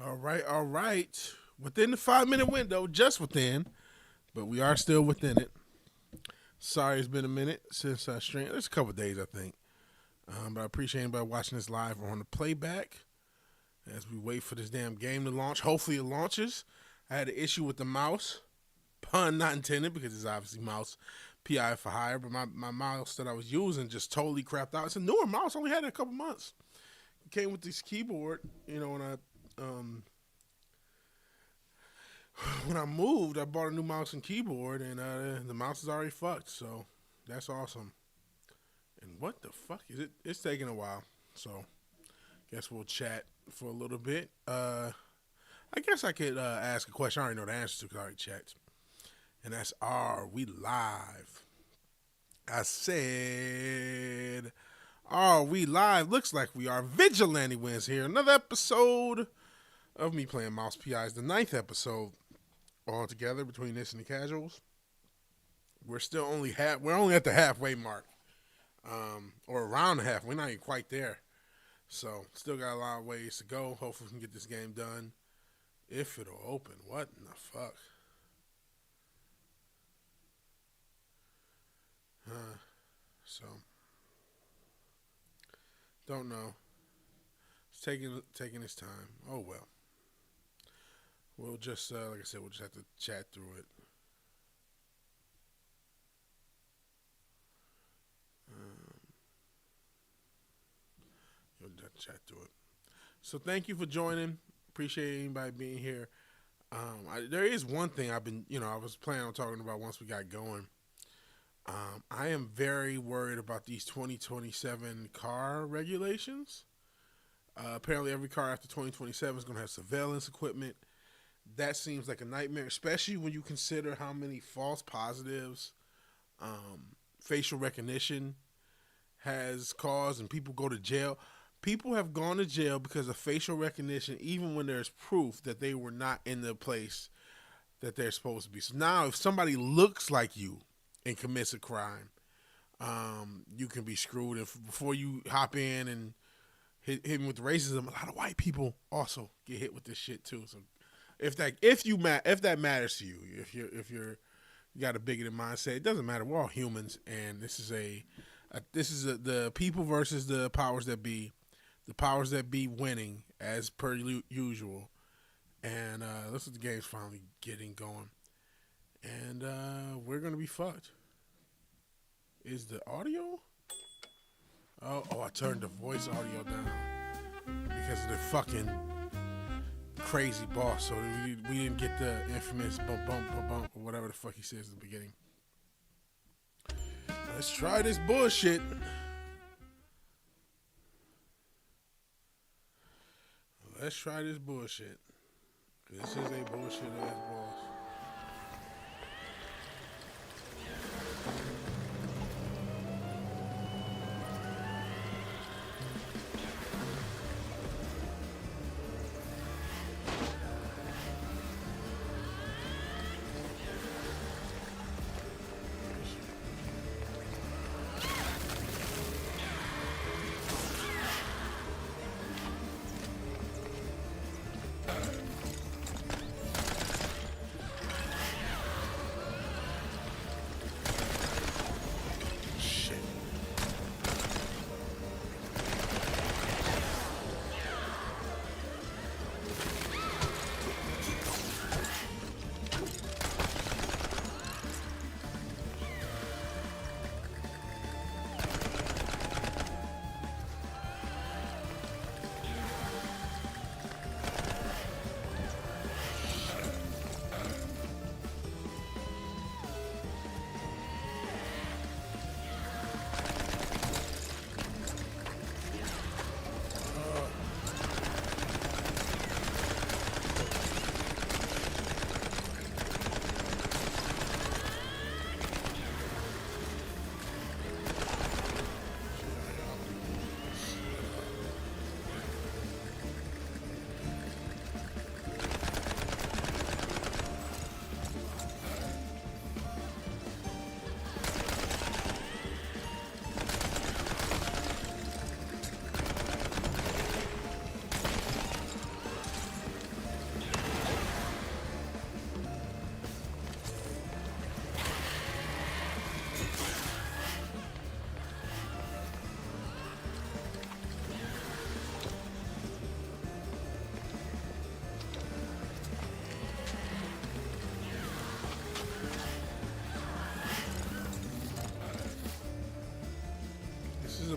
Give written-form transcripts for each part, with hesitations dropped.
All right. Within the 5 minute window, just within, but we are still within it. Sorry, it's been a minute since I streamed. There's a couple days, I think. But I appreciate anybody watching this live or on the playback as we wait for this damn game to launch. Hopefully, it launches. I had an issue with the mouse, pun not intended, because it's obviously mouse PI for hire. But my mouse that I was using just totally crapped out. It's a newer mouse, only had it a couple months. It came with this keyboard, when I moved, I bought a new mouse and keyboard, and the mouse is already fucked. So that's awesome. And what the fuck is it? It's taking a while, so guess we'll chat for a little bit. I guess I could ask a question. I already know the answer to because I already checked. And that's, are we live? I said, are we live? Looks like we are. Vigilante wins here. Another episode of me playing Mouse PIs. The 9th episode all together between this and the casuals. We're still only we're only at the halfway mark. Or around the half. We're not even quite there. So, still got a lot of ways to go. Hopefully we can get this game done. If it'll open. What in the fuck? So, don't know. It's taking its time. Oh well. We'll just, like I said, we'll just have to chat through it. You'll just chat through it. So thank you for joining. Appreciate anybody being here. There is one thing I've been, I was planning on talking about once we got going. I am very worried about these 2027 car regulations. Apparently every car after 2027 is going to have surveillance equipment. That seems like a nightmare, especially when you consider how many false positives facial recognition has caused and people go to jail. People have gone to jail because of facial recognition, even when there's proof that they were not in the place that they're supposed to be. So now if somebody looks like you and commits a crime, you can be screwed. And before you hop in and hit him with racism, a lot of white people also get hit with this shit too. So if that matters to you, if you got a bigoted mindset, it doesn't matter. We're all humans, and this is the people versus the powers that be. The powers that be winning as per usual, and this is the game's finally getting going, and we're gonna be fucked. Is the audio? Oh! I turned the voice audio down because of the fucking crazy boss, so we didn't get the infamous bump, or whatever the fuck he says at the beginning. Let's try this bullshit. Let's try this bullshit. This is a bullshit ass boss.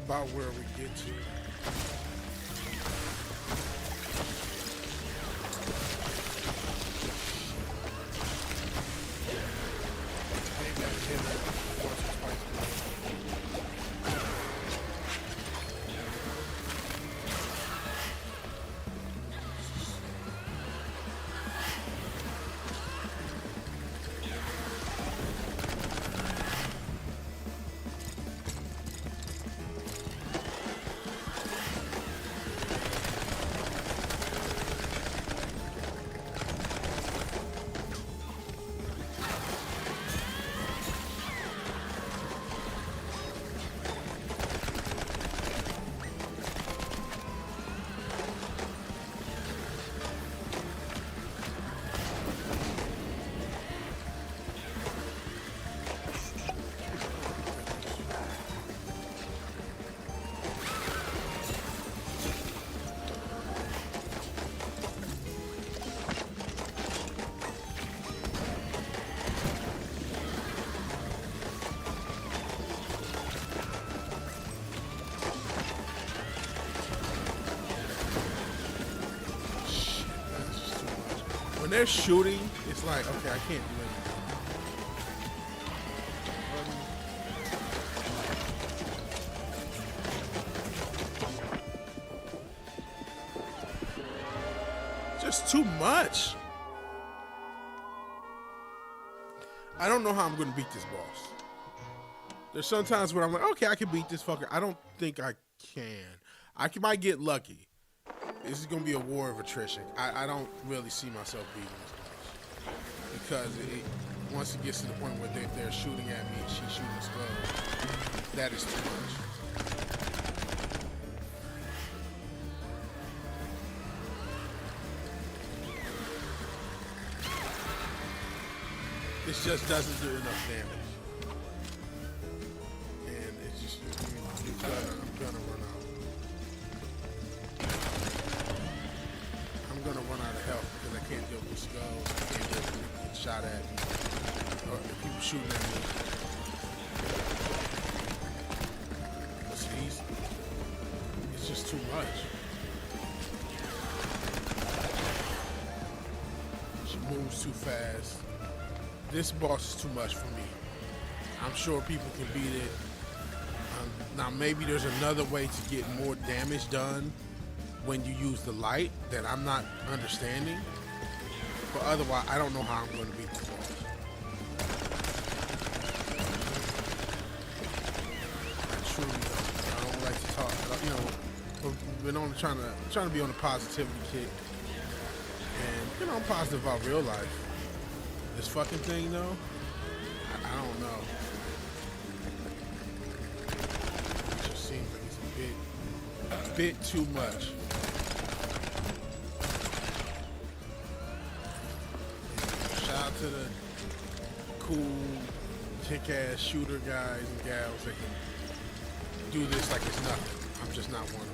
about where we get to. Maybe I can hit it once or twice. When they're shooting, it's like, okay, I can't do anything. Just too much. I don't know how I'm going to beat this boss. There's sometimes where I'm like, okay, I can beat this fucker. I don't think I can. Might get lucky. This is going to be a war of attrition. I don't really see myself beating this boss. Because once it gets to the point where they're shooting at me and she's shooting slow, that is too much. This just doesn't do enough damage. And it's just, I'm gonna run out. I'm gonna run out of health because I can't deal with skulls. I can't deal with people getting shot at me. Or people shooting at me. See, it's just too much. She moves too fast. This boss is too much for me. I'm sure people can beat it. Now maybe there's another way to get more damage done when you use the light that I'm not understanding. But otherwise, I don't know how I'm going to beat this boss. I truly don't. I don't like to talk. You know, I've been on trying to be on a positivity kick, and you know, I'm positive about real life. This fucking thing, though, I don't know. It just seems like it's a bit too much. Shout out to the cool, kick-ass shooter guys and gals that can do this like it's nothing. I'm just not one of them.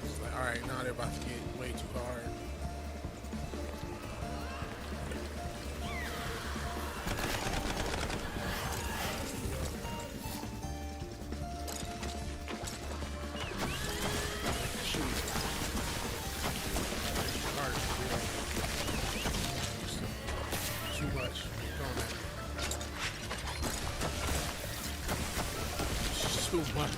It's like, alright, now they're about to get way too hard. Too much. Too much.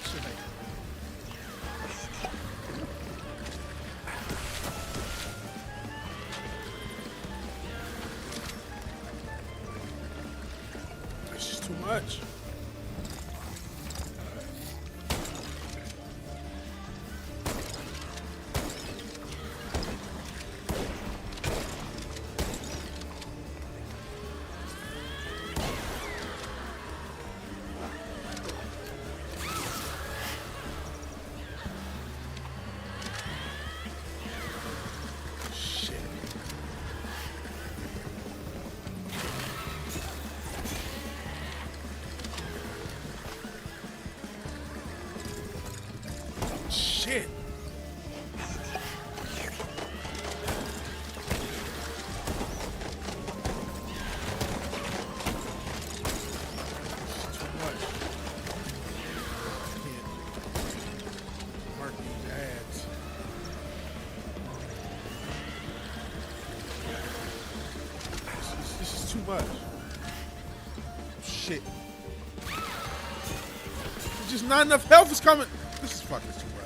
It's just too much. too much. Shit. There's just not enough health is coming. This is fucking too much.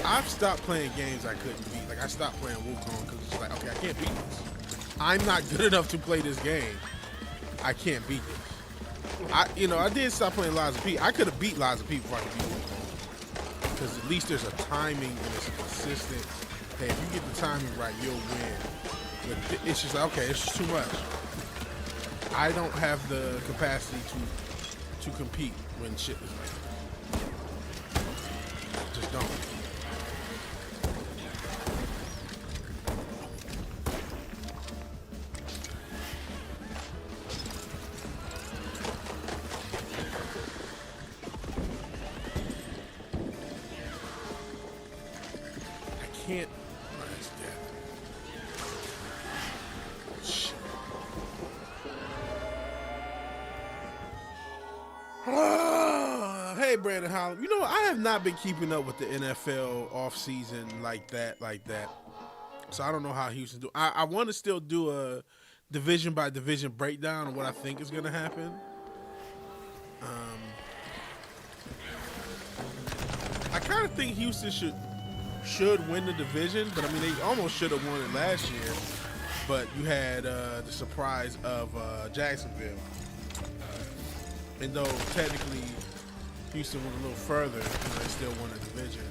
I've stopped playing games I couldn't beat. Like, I stopped playing Wukong because it's like, okay, I can't beat this. I'm not good enough to play this game. I can't beat this. I did stop playing Lies of P. I could have beat Lies of P before I could beat Wukong. Because at least there's a timing and it's consistent. Hey, if you get the timing right, you'll win. But it's just like, okay, it's just too much. I don't have the capacity to compete when shit is like that. I just don't. I can't. That's dead. Shit. Hey, Brandon Holland. You know, I have not been keeping up with the NFL offseason like that. So I don't know how Houston do. I want to still do a division by division breakdown of what I think is going to happen. I kind of think Houston should win the division, but I mean they almost should have won it last year. But you had the surprise of Jacksonville, and though technically Houston went a little further, they still won the division.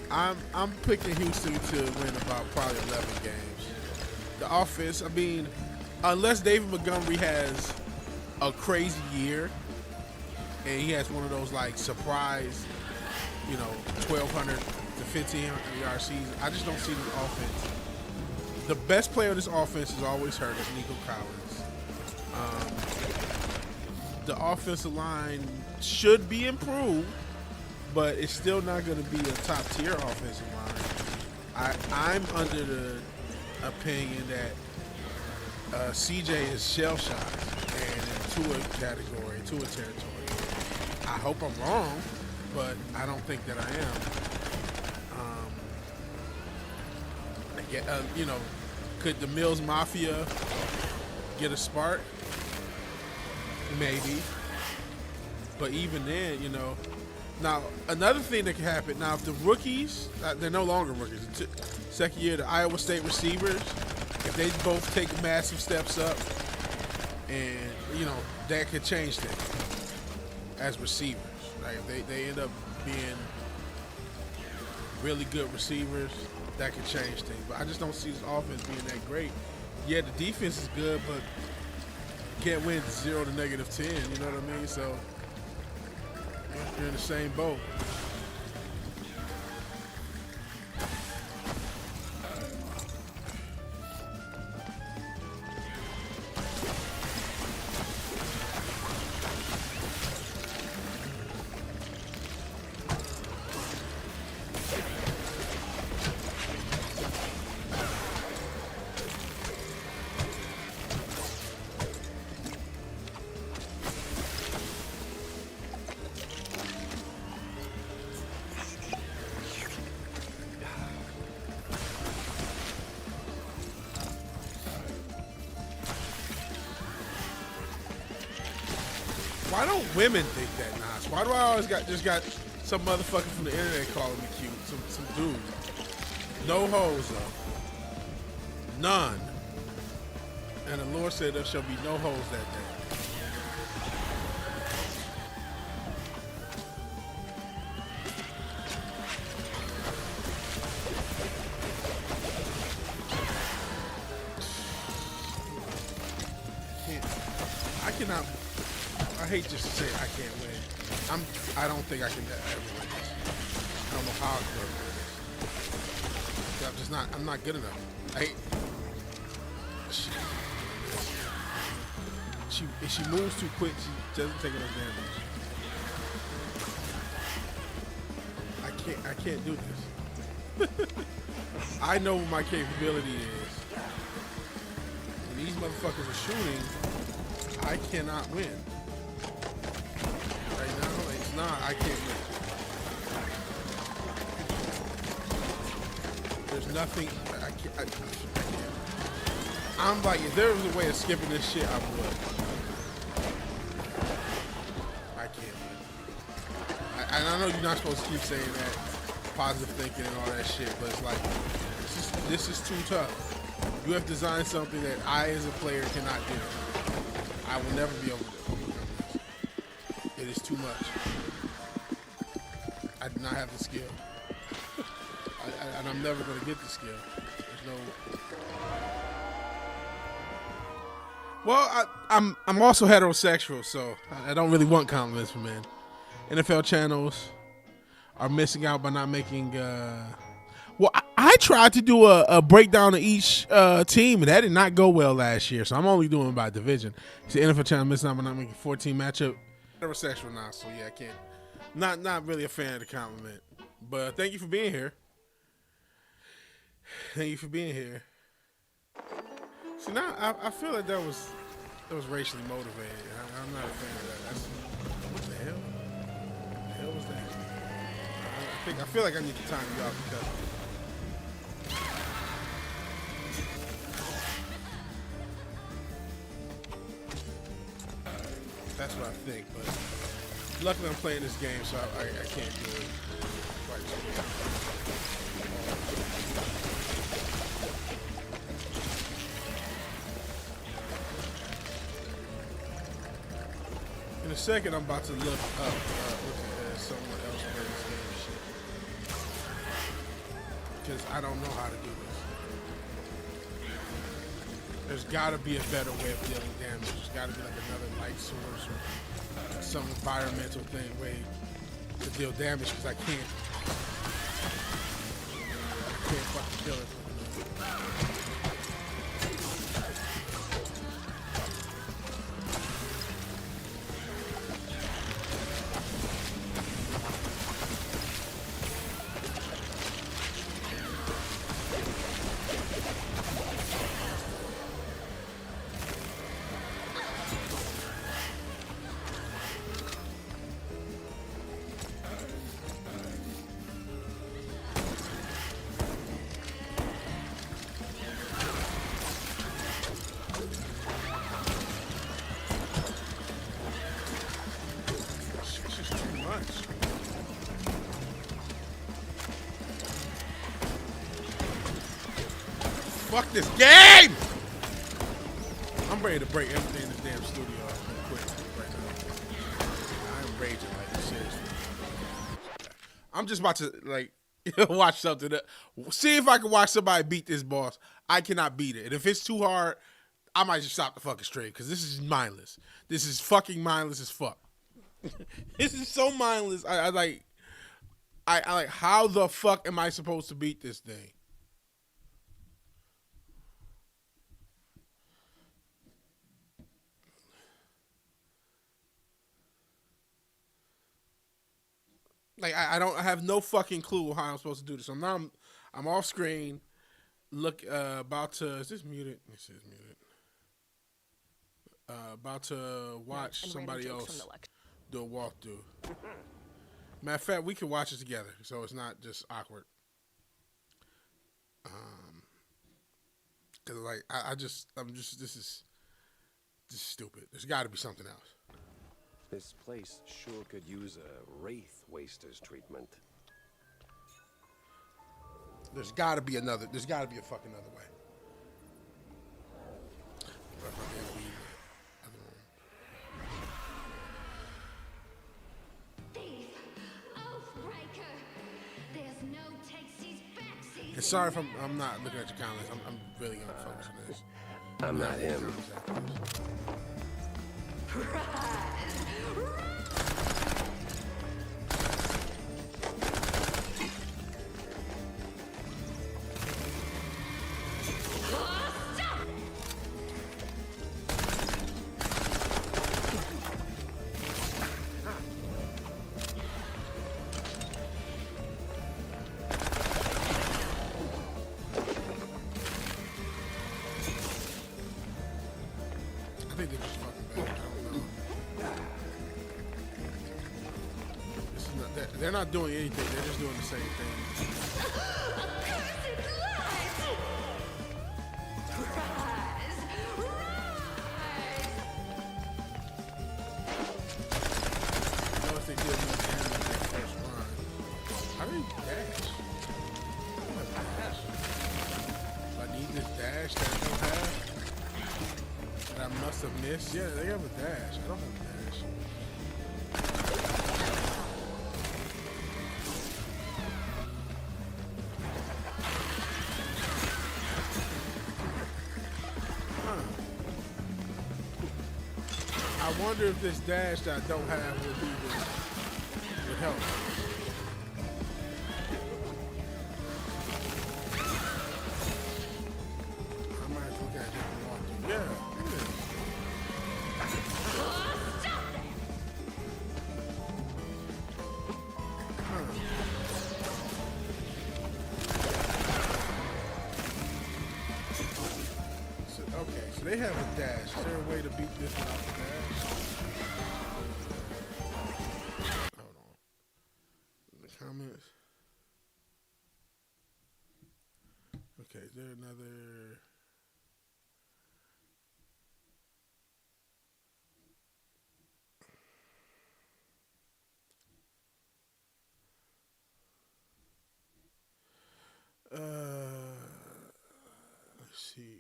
I'm picking Houston to win about probably 11 games. The offense, I mean, unless David Montgomery has a crazy year and he has one of those like surprise, 1,200 to 1,500 yard season, I just don't see the offense. The best player of this offense is always hurt. It's Nico Collins. The offensive line should be improved, but it's still not going to be a top-tier offensive line. I'm under the opinion that CJ is shell-shocked and into a category, into a territory. I hope I'm wrong, but I don't think that I am. Could the Mills Mafia get a spark? Maybe. But even then, Now, another thing that can happen, now if the rookies, they're no longer rookies, second year, the Iowa State receivers, if they both take massive steps up, and, that could change things as receivers. Like, if they end up being really good receivers, that could change things. But I just don't see this offense being that great. Yeah, the defense is good, but you can't win 0 to -10, you know what I mean? So, you're in the same boat. Why don't women think that, Nas? Why do I always got some motherfucker from the internet calling me cute? Some dude. No hoes though. None. And the Lord said there shall be no hoes that day. I cannot. I hate just to say I can't win. I don't think I can ever win this. I don't know how I can ever win this. I'm not good enough. If she moves too quick, she doesn't take enough damage. I can't do this. I know what my capability is. When these motherfuckers are shooting, I cannot win. Right now, it's not. I can't win. There's nothing. I can't. I'm like, if there was a way of skipping this shit, I would. I can't. And I know you're not supposed to keep saying that, positive thinking and all that shit, but it's like, this is too tough. You have designed something that I, as a player, cannot do. I will never be able to do. It is too much. I do not have the skill. And I'm never going to get the skill. There's no... Well, I'm also heterosexual, so I don't really want compliments from men. NFL channels are missing out by not making... Well, I tried to do a breakdown of each team, and that did not go well last year, so I'm only doing by division. The NFL channel missing out by not making 14 matchup. Heterosexual now, so yeah, I can't. Not really a fan of the compliment. But thank you for being here. Thank you for being here. See, now I feel like that was racially motivated. I'm not a fan of that. That's, what the hell? What the hell was that? I feel like I need to time you out because that's what I think. But luckily, I'm playing this game, so I can't do it quite so well. In a second, I'm about to look up someone else play this game and shit. Because I don't know how to do this. There's got to be a better way of dealing damage. There's got to be like another light source or some environmental way to deal damage because I can't fucking kill it. Fuck this game! I'm ready to break everything in this damn studio off real quick right now. I'm raging, like, seriously. I'm just about to, like, watch something. See if I can watch somebody beat this boss. I cannot beat it. And if it's too hard, I might just stop the fucking stream because this is mindless. This is fucking mindless as fuck. This is so mindless. I like, how the fuck am I supposed to beat this thing? Like I have no fucking clue how I'm supposed to do this. So now I'm off screen. Look, about to. Is this muted? This is muted. About to watch somebody else do a walkthrough. Matter of fact, we can watch it together, so it's not just awkward. Cause like this is stupid. There's got to be something else. This place sure could use a wraith waster's treatment. There's got to be another. There's got to be a fucking other way. And sorry if I'm not looking at your comments. I'm really gonna focus on this. I'm not him. I think they're just fucking bad. I don't know. They're not doing anything. They're just doing the same thing. dash that I don't have? That I must have missed? Yeah, they have a dash. I don't have a dash. I wonder if this dash that I don't have would help. I might have to look at it and walk through. Yeah, look at it. Okay, so they have a dash. Is there a way to beat this without the dash? Hold on. In the comments. Okay, is there another? Let's see.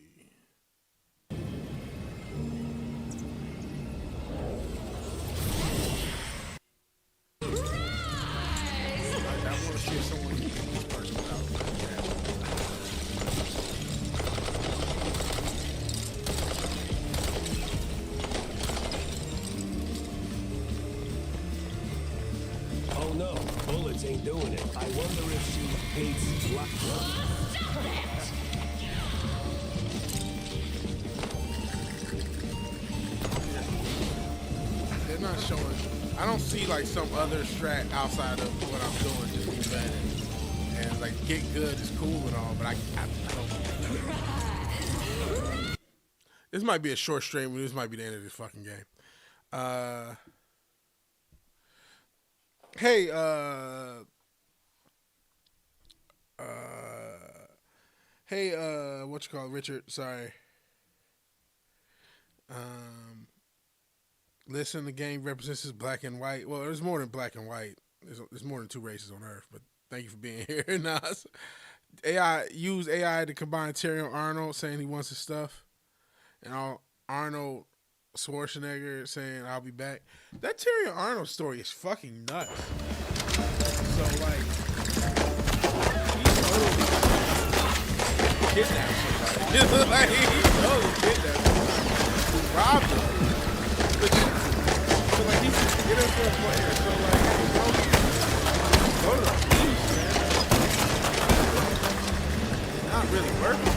I want to see if someone can beat this person without the dash. Oh no, bullets ain't doing it. I wonder if she hates luck. They're not showing. I don't see like some other strat outside of what I'm doing to do better. And like get good is cool and all, but I don't. This might be a short stream. This might be the end of this fucking game. Hey, what you call it, Richard? Sorry. Listen, the game represents black and white. Well, there's more than black and white. There's more than two races on Earth. But thank you for being here. Nas. Use AI to combine Tyrion Arnold saying he wants his stuff, and Arnold Schwarzenegger saying I'll be back. That Tyrion Arnold story is fucking nuts. So like, he totally kidnapped somebody. Like he totally kidnapped somebody. Who robbed him. So like he's an NFL player. So like, go to the police, man. It's not really working.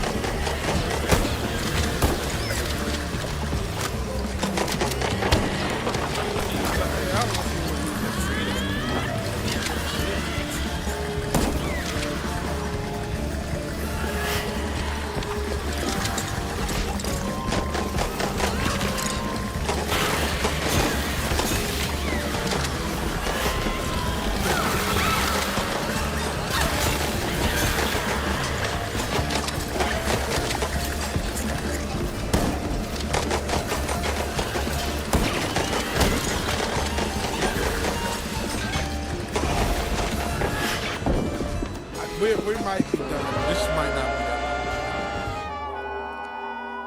We might be done. This might not be done.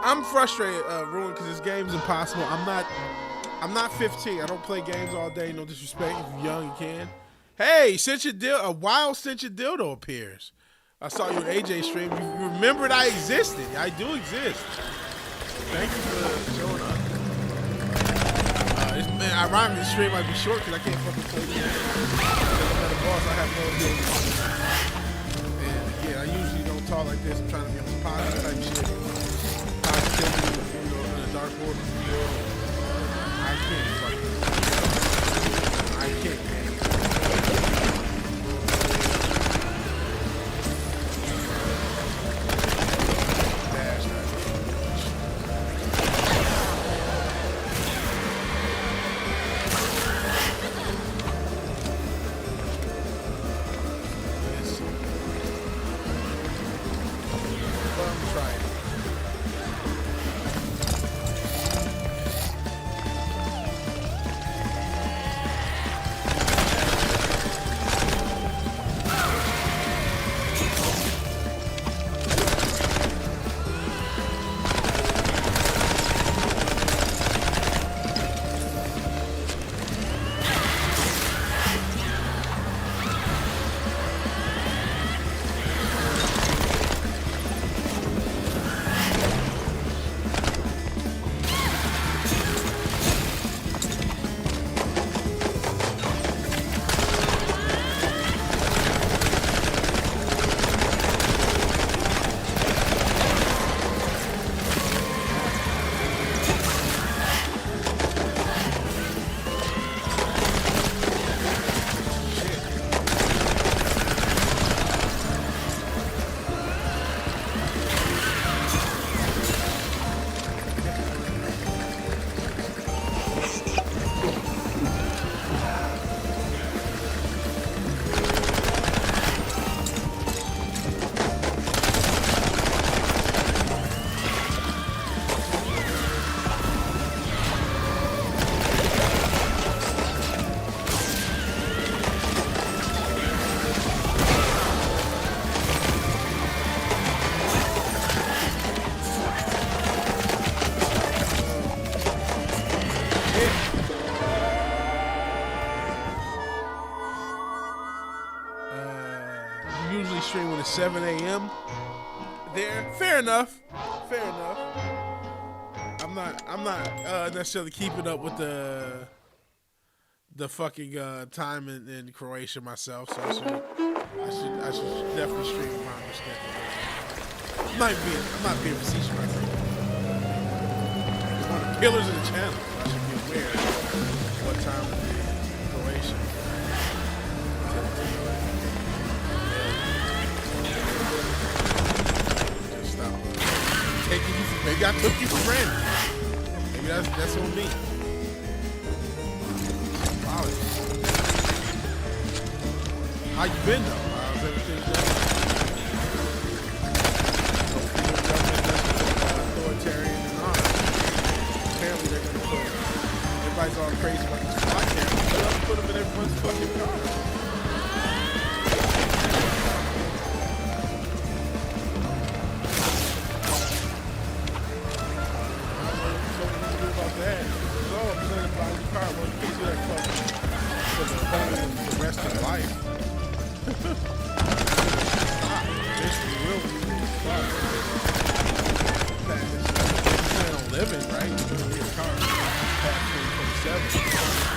I'm frustrated, Ruin, because this game's impossible. I'm not 15. I don't play games all day. No disrespect. If you're young, you can. Hey, a wild Cincha Dildo appears. I saw you on AJ stream. You remembered I existed. I do exist. Thank you for showing up. Ironically, the stream might be short because I can't fucking play the game. Because I'm at a boss, I have no ability. I usually don't talk like this. I'm trying to be on some positive type shit. Positivity, in the dark world. I can't, man. Dash, 7 a.m. there. Fair enough. I'm not necessarily keeping up with the fucking time in Croatia myself, so I should definitely stream my understanding. I'm not being facetious myself. One of the pillars of the channel, so I should be aware of what time it is in Croatia. Just stop. Maybe I took you for granted. Maybe that's on me. How you been though? How's everything going? Authoritarian and honest. Apparently they're gonna put everybody's all crazy about this podcast. They'll put them in everyone's fucking car. About that. So I'm saying about the car, well, you can't do that for the rest of life. Stop. Just be real with you. Fuck. You plan on living, right? You're gonna get a car past 2027.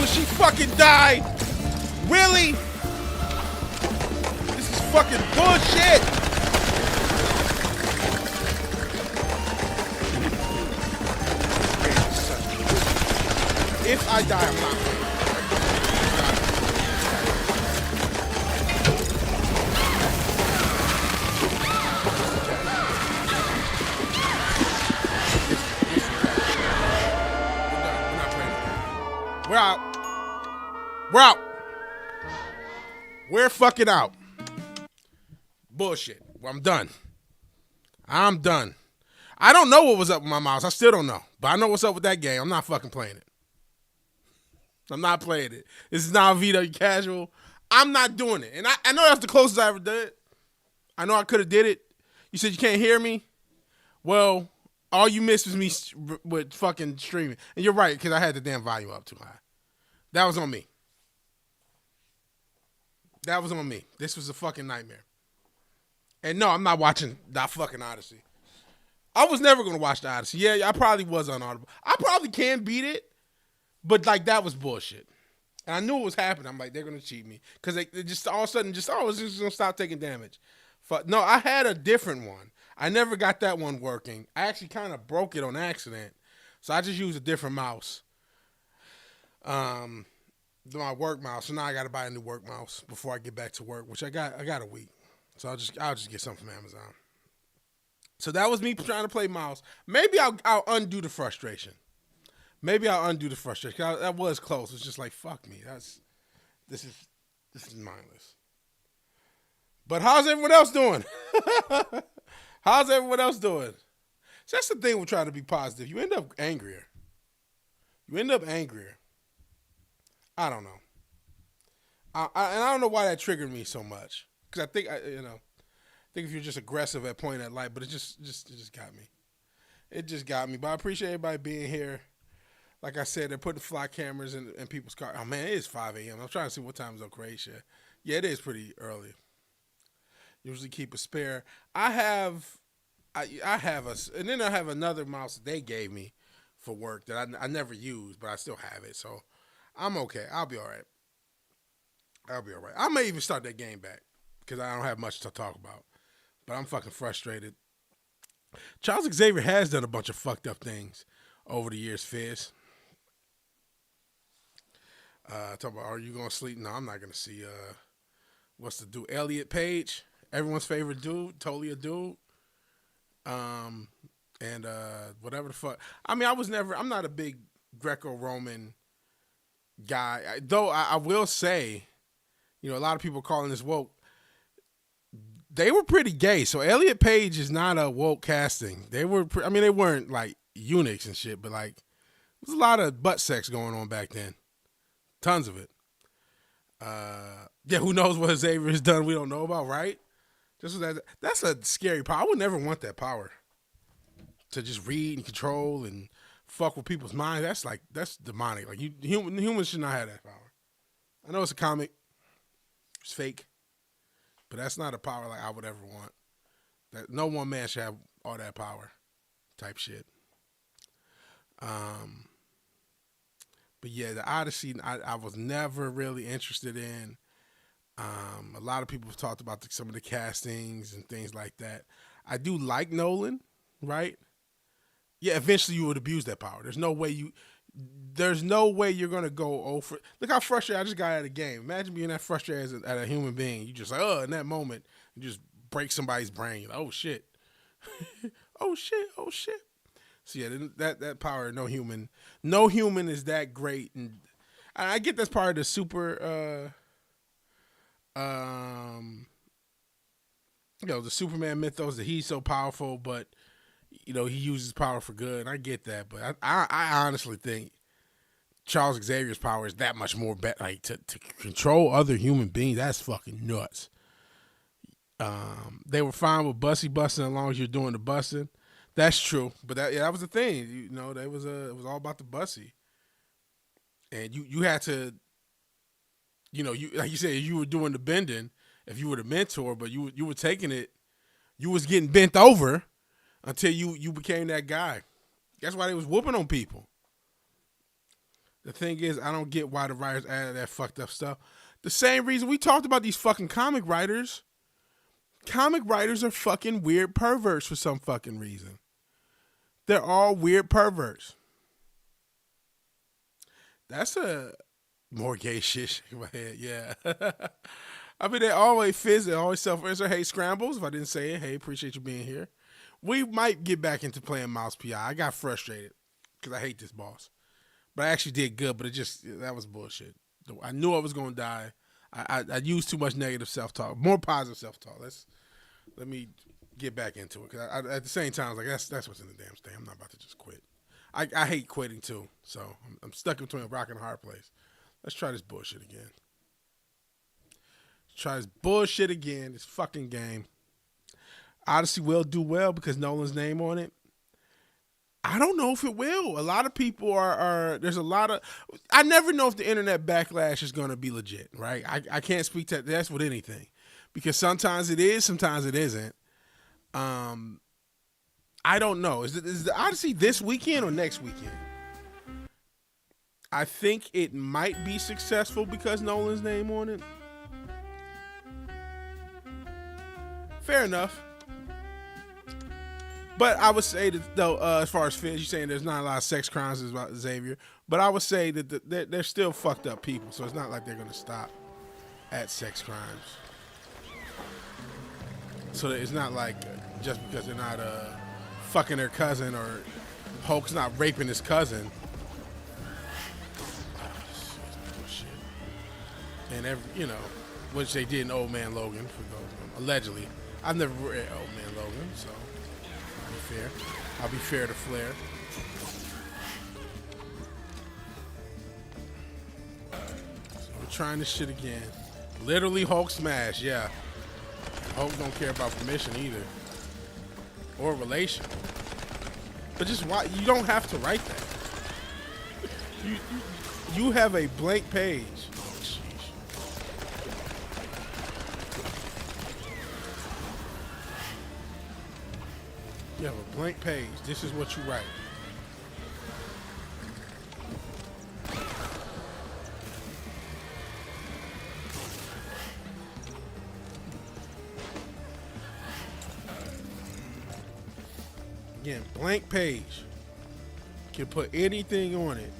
She fucking died! Really? This is fucking bullshit! If I die, I'm not playing. We're out. We're out. We're fucking out. Bullshit. Well, I'm done. I'm done. I don't know what was up with my mouse. I still don't know. But I know what's up with that game. I'm not fucking playing it. I'm not playing it. This is not VW casual. I'm not doing it. And I know that's the closest I ever did. I know I could have did it. You said you can't hear me? Well, all you missed was me with fucking streaming. And you're right, because I had the damn volume up too high. That was on me. That was on me. This was a fucking nightmare. And no, I'm not watching that fucking Odyssey. I was never gonna watch the Odyssey. Yeah, I probably was on Audible. I probably can beat it, but like that was bullshit. And I knew it was happening. I'm like, they're gonna cheat me because they just all of a sudden just it's just gonna stop taking damage. No, I had a different one. I never got that one working. I actually kind of broke it on accident, so I just used a different mouse. My work mouse. So now I got to buy a new work mouse before I get back to work, which I got a week. So I'll just get something from Amazon. So that was me trying to play mouse. Maybe I'll undo the frustration. That was close. It's just like fuck me. This is mindless. But how's everyone else doing? How's everyone else doing? So that's the thing with trying to be positive. You end up angrier. I don't know. And I don't know why that triggered me so much. Because I think if you're just aggressive at pointing at light, but it just got me. It just got me. But I appreciate everybody being here. Like I said, they're putting fly cameras in people's cars. Oh man, it is 5 a.m. I'm trying to see what time is in Croatia. Yeah, it is pretty early. Usually keep a spare. I have and then I have another mouse that they gave me for work that I never use, but I still have it. So I'm okay. I'll be all right. I may even start that game back because I don't have much to talk about. But I'm fucking frustrated. Charles Xavier has done a bunch of fucked up things over the years, Fizz. Talk about, are you going to sleep? No, I'm not going to see, what's the dude? Elliot Page, everyone's favorite dude, totally a dude. And whatever the fuck. I mean, I'm not a big Greco-Roman guy. Though I will say, a lot of people calling this woke. They were pretty gay. So Elliot Page is not a woke casting. They weren't like eunuchs and shit, but like, there's a lot of butt sex going on back then. Tons of it. Yeah, who knows what Xavier has done we don't know about, right? That's a scary power. I would never want that power. To just read and control and fuck with people's minds. That's demonic. Like humans should not have that power. I know it's a comic. It's fake. But that's not a power like I would ever want. That no one man should have all that power type shit. But yeah, the Odyssey I was never really interested in. A lot of people have talked about some of the castings and things like that. I do like Nolan, right? Yeah, eventually you would abuse that power. There's no way you're gonna go over. Look how frustrated I just got at a game. Imagine being that frustrated at a human being. You just like, in that moment, you just break somebody's brain. You're like, oh shit, oh shit. So yeah, that power, no human is that great, and I get that's part of the super, the Superman mythos that he's so powerful, but he uses power for good, and I get that. But I honestly think Charles Xavier's power is that much more like to control other human beings. That's fucking nuts. They were fine with bussy busting as long as you're doing the busting. That's true, but that was the thing. It was all about the bussy, and you had to, you like you said, you were doing the bending. If you were the mentor, but you were taking it, you was getting bent over until you became that guy. That's why they was whooping on people. The thing is, I don't get why the writers added that fucked up stuff. The same reason we talked about these fucking comic writers. Comic writers are fucking weird perverts for some fucking reason. They're all weird perverts. That's a more gay shit in my head, yeah. I mean, they always fizz, they always self-answer. Hey, Scrambles, if I didn't say it, hey, appreciate you being here. We might get back into playing Mouse PI. I got frustrated because I hate this boss. But I actually did good, but that was bullshit. I knew I was going to die. I used too much negative self-talk, more positive self-talk. Let me get back into it. Because at the same time, I was like, that's what's in the damn thing. I'm not about to just quit. I hate quitting too, so I'm stuck between a rock and a hard place. Let's try this bullshit again. This fucking game. Odyssey will do well because Nolan's name on it. I don't know if it will. A lot of people there's a lot of, I never know if the internet backlash is going to be legit, right? I can't speak to that's with anything. because sometimes it is, sometimes it isn't. I don't know. Is the Odyssey this weekend or next weekend? I think it might be successful because Nolan's name on it. Fair enough. But I would say that, though, as far as Fizz, you're saying there's not a lot of sex crimes about Xavier, but I would say that they're still fucked up people, so it's not like they're going to stop at sex crimes. So it's not like just because they're not fucking their cousin or Hulk's not raping his cousin. Shit. And which they did in Old Man Logan for those allegedly. I've never read Old Man Logan, so I'll be fair to Flair. So we're trying this shit again. Literally Hulk smash, yeah. Hulk don't care about permission either. Or relation. But just why you don't have to write that. You have a blank page. Oh, sheesh. You have a blank page. This is what you write. Again, blank page. Can put anything on it.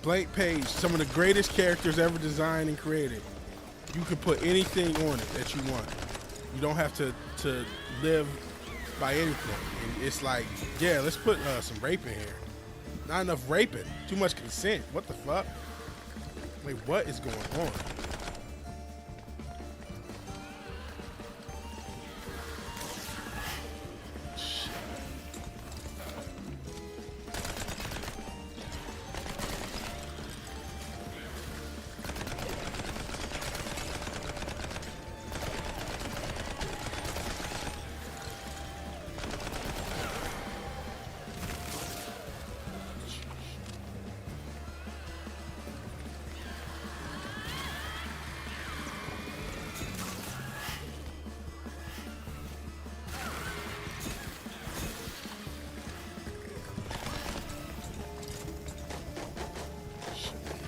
Blank page. Some of the greatest characters ever designed and created. You can put anything on it that you want. You don't have to live by anything. And it's like, yeah, let's put some rape in here. Not enough raping. Too much consent. What the fuck? Like, what is going on?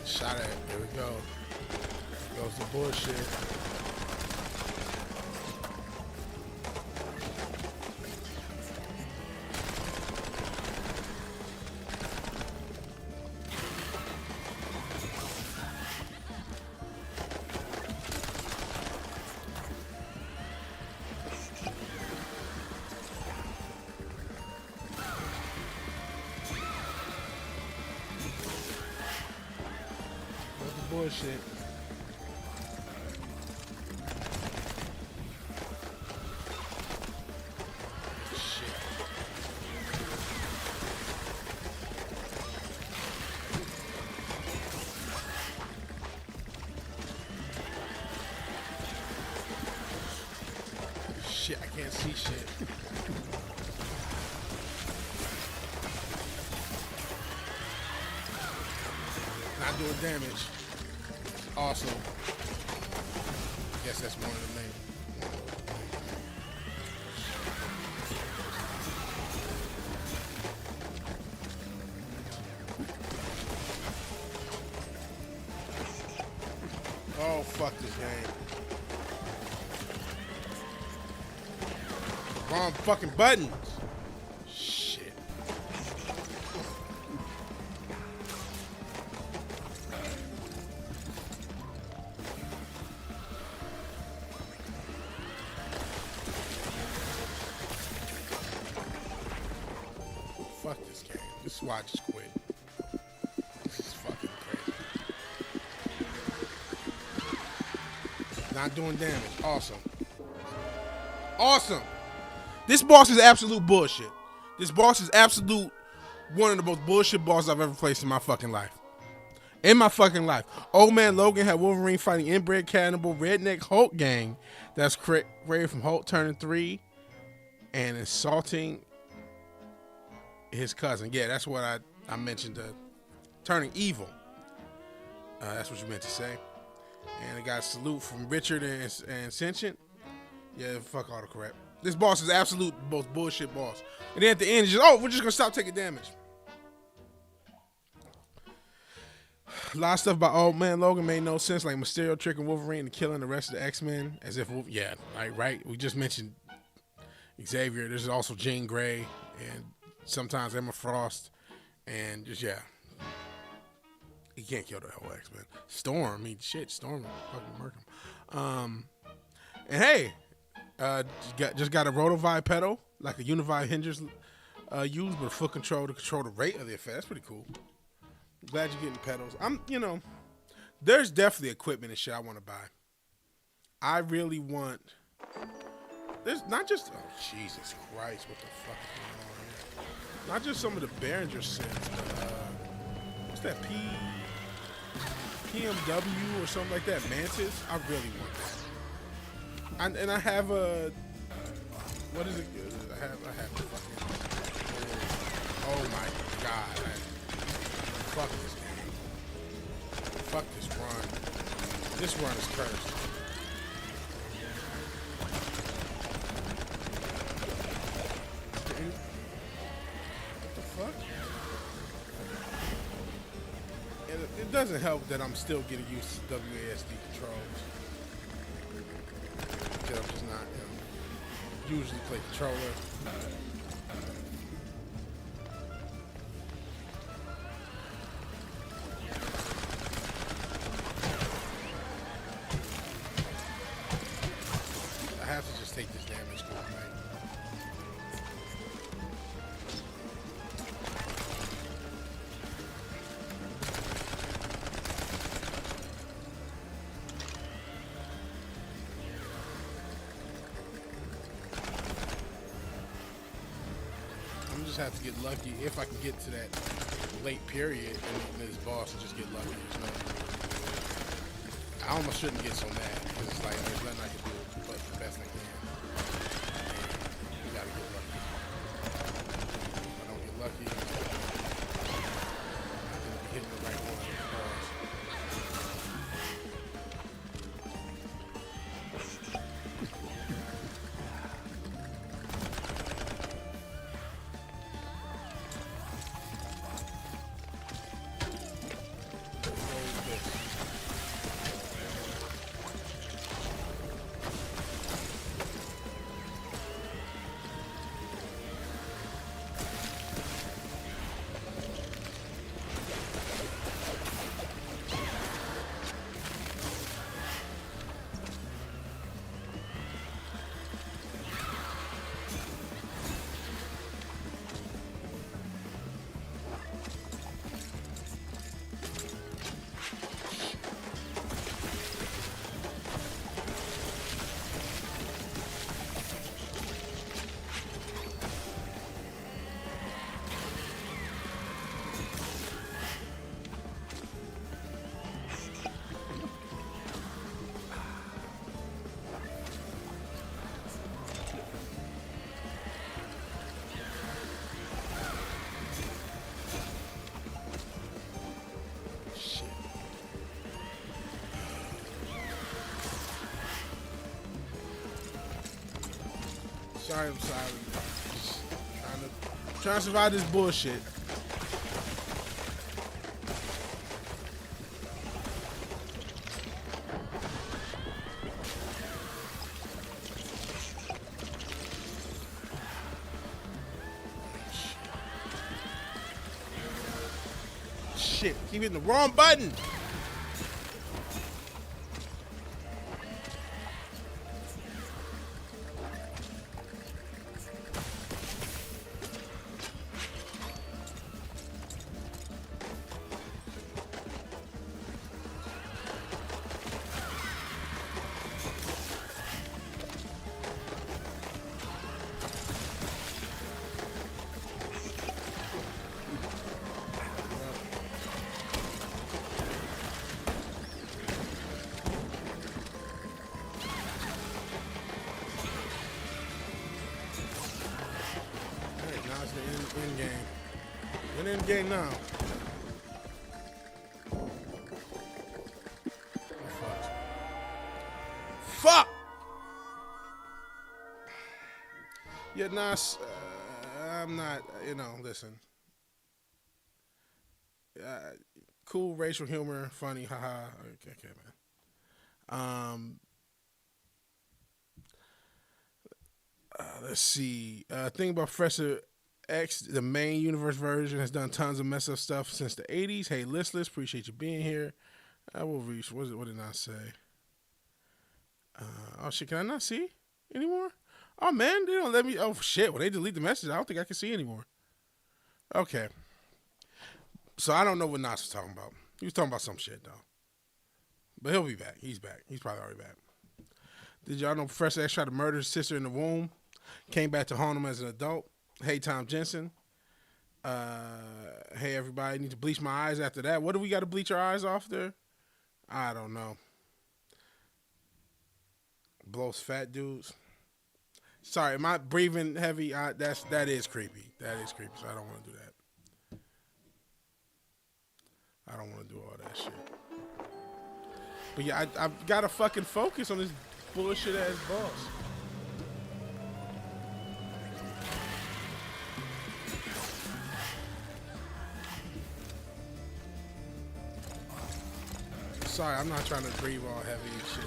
Shot at. There we go. Goes the bullshit. Bullshit. Shit. Shit, I can't see shit. Not doing damage. Awesome. Guess that's one of the main. Oh, fuck this game. Wrong fucking buttons. Shit. Fuck this game. This is why I just quit. This is fucking crazy. Not doing damage. Awesome. Awesome. This boss is absolute bullshit. This boss is absolute one of the most bullshit bosses I've ever faced in my fucking life. In my fucking life. Old Man Logan had Wolverine fighting inbred cannibal redneck Hulk gang that's created from Hulk turning 3 and assaulting his cousin. Yeah, that's what I mentioned. Turning evil. That's what you meant to say. And I got a salute from Richard and Sentient. Yeah, fuck all the crap. This boss is absolute most bullshit boss. And then at the end, it's just, oh, we're just gonna stop taking damage. A lot of stuff about Old Man Logan made no sense, like Mysterio tricking Wolverine and killing the rest of the X-Men, as if, yeah, right. We just mentioned Xavier. There's also Jean Grey and sometimes Emma Frost, and just he can't kill the whole X-Men. Storm, Storm fucking murk him. And hey, just got a rotovi pedal, like a unified hinges used with full control to control the rate of the effect. That's pretty cool. Glad you're getting pedals. There's definitely equipment and shit I want to buy. I really want. There's not just. Oh Jesus Christ! What the fuck is going on here? Not just some of the Behringer sets, but what's that PMW or something like that? Mantis. I really want that. And I have a. What is it? I have the fucking. Oh my god. Fuck this game. Fuck this run. This run is cursed. What the fuck? And it doesn't help that I'm still getting used to WASD controls. Because I'm just not, usually play controller. I have to just take this damage to the night. I'm just have to get lucky if I can get to that late period and this boss and just get lucky. I almost shouldn't get so mad because it's like there's nothing I can do but the best I can. And you gotta get lucky. If I don't get lucky, I'm gonna be hitting the right one. Sorry, I'm sorry. Just trying to survive this bullshit. Shit, keep hitting the wrong button. In game now. Oh, fuck. Yeah, nah, I'm not. You know, listen. Uh, cool racial humor, funny, haha. Okay, man. Let's see. Thing about Professor X, the main universe version, has done tons of mess up stuff since the 80s. Hey, listless, appreciate you being here. I will reach. What did I say? Oh shit, can I not see anymore? Oh man, they don't let me. Oh shit, when they delete the message, I don't think I can see anymore. Okay, so I don't know what Nas was talking about. He was talking about some shit though. But he'll be back. He's back. He's probably already back. Did y'all know Professor X tried to murder his sister in the womb? Came back to haunt him as an adult. Hey, Tom Jensen. Hey, everybody. Need to bleach my eyes after that. What do we got to bleach our eyes off there? I don't know. Blows fat dudes. Sorry, am I breathing heavy? That is creepy. That is creepy, so I don't want to do that. I don't want to do all that shit. But yeah, I've got to fucking focus on this bullshit ass boss. Sorry, I'm not trying to breathe all heavy and shit.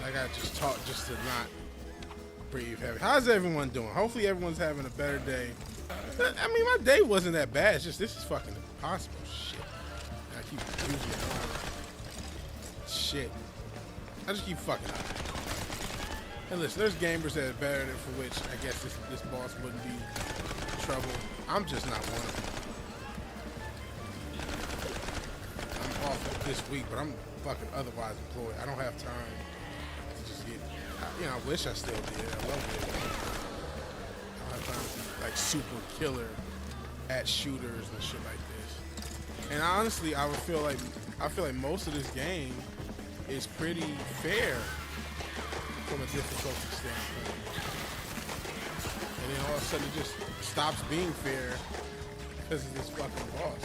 I gotta just talk just to not breathe heavy. How's everyone doing? Hopefully everyone's having a better day. I mean, my day wasn't that bad. It's just this is fucking impossible shit. I keep using it. Shit. I just keep fucking up. And listen, there's gamers that are better than for which I guess this boss wouldn't be trouble. I'm just not one of them. I'm off this week, but I'm fucking otherwise employed. I don't have time. You know, I wish I still did. I love it. I don't have time to be like super killer at shooters and shit like this. And honestly, I feel like most of this game is pretty fair from a difficulty standpoint. And then all of a sudden it just stops being fair because of this fucking boss.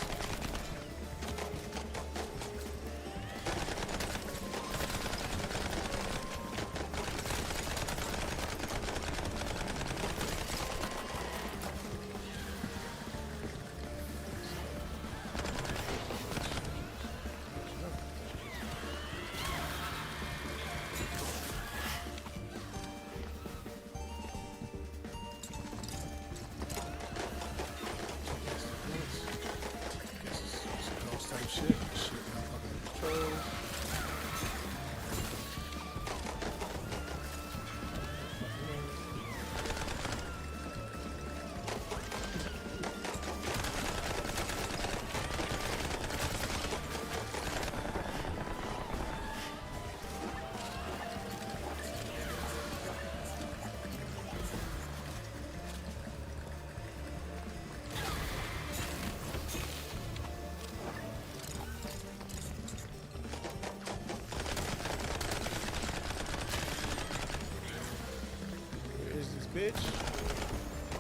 Bitch.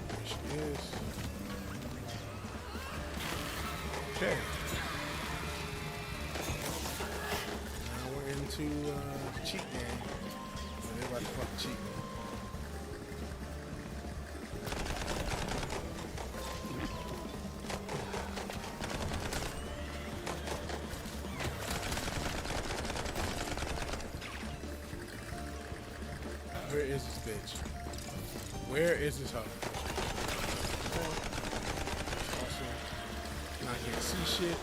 There she is. Okay. Now we're into the cheat game. Everybody fucking cheat. Where is this bitch? Where is this hub? Awesome. Now I can't see shit.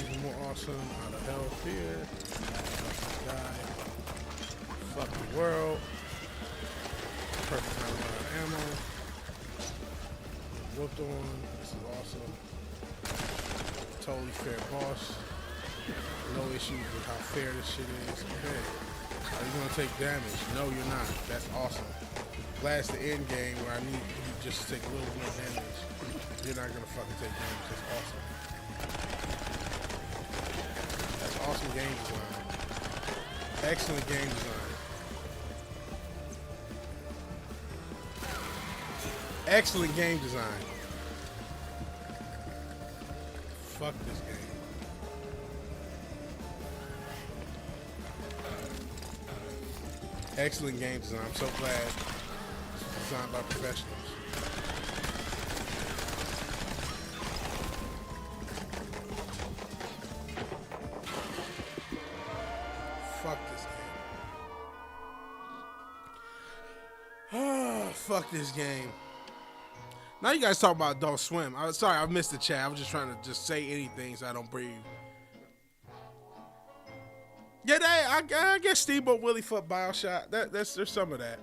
Even more awesome. Out of health here. Die. Fuck the world. Perfect time to run out of ammo. Whooped on. This is awesome. Totally fair boss. No issues with how fair this shit is. Okay. Are you gonna take damage? No, you're not. That's awesome. Glad it's the end game where I need you just to take a little more damage. You're not gonna fucking take damage. That's awesome. Awesome game design. Excellent game design. Excellent game design. Fuck this game. Excellent game design. I'm so glad it's designed by professionals. Fuck this game. Oh, fuck this game. Now you guys talk about Adult Swim. I'm sorry, I missed the chat. I was just trying to just say anything so I don't breathe. Yeah, I guess Steamboat Willie Foot Bioshock. There's some of that.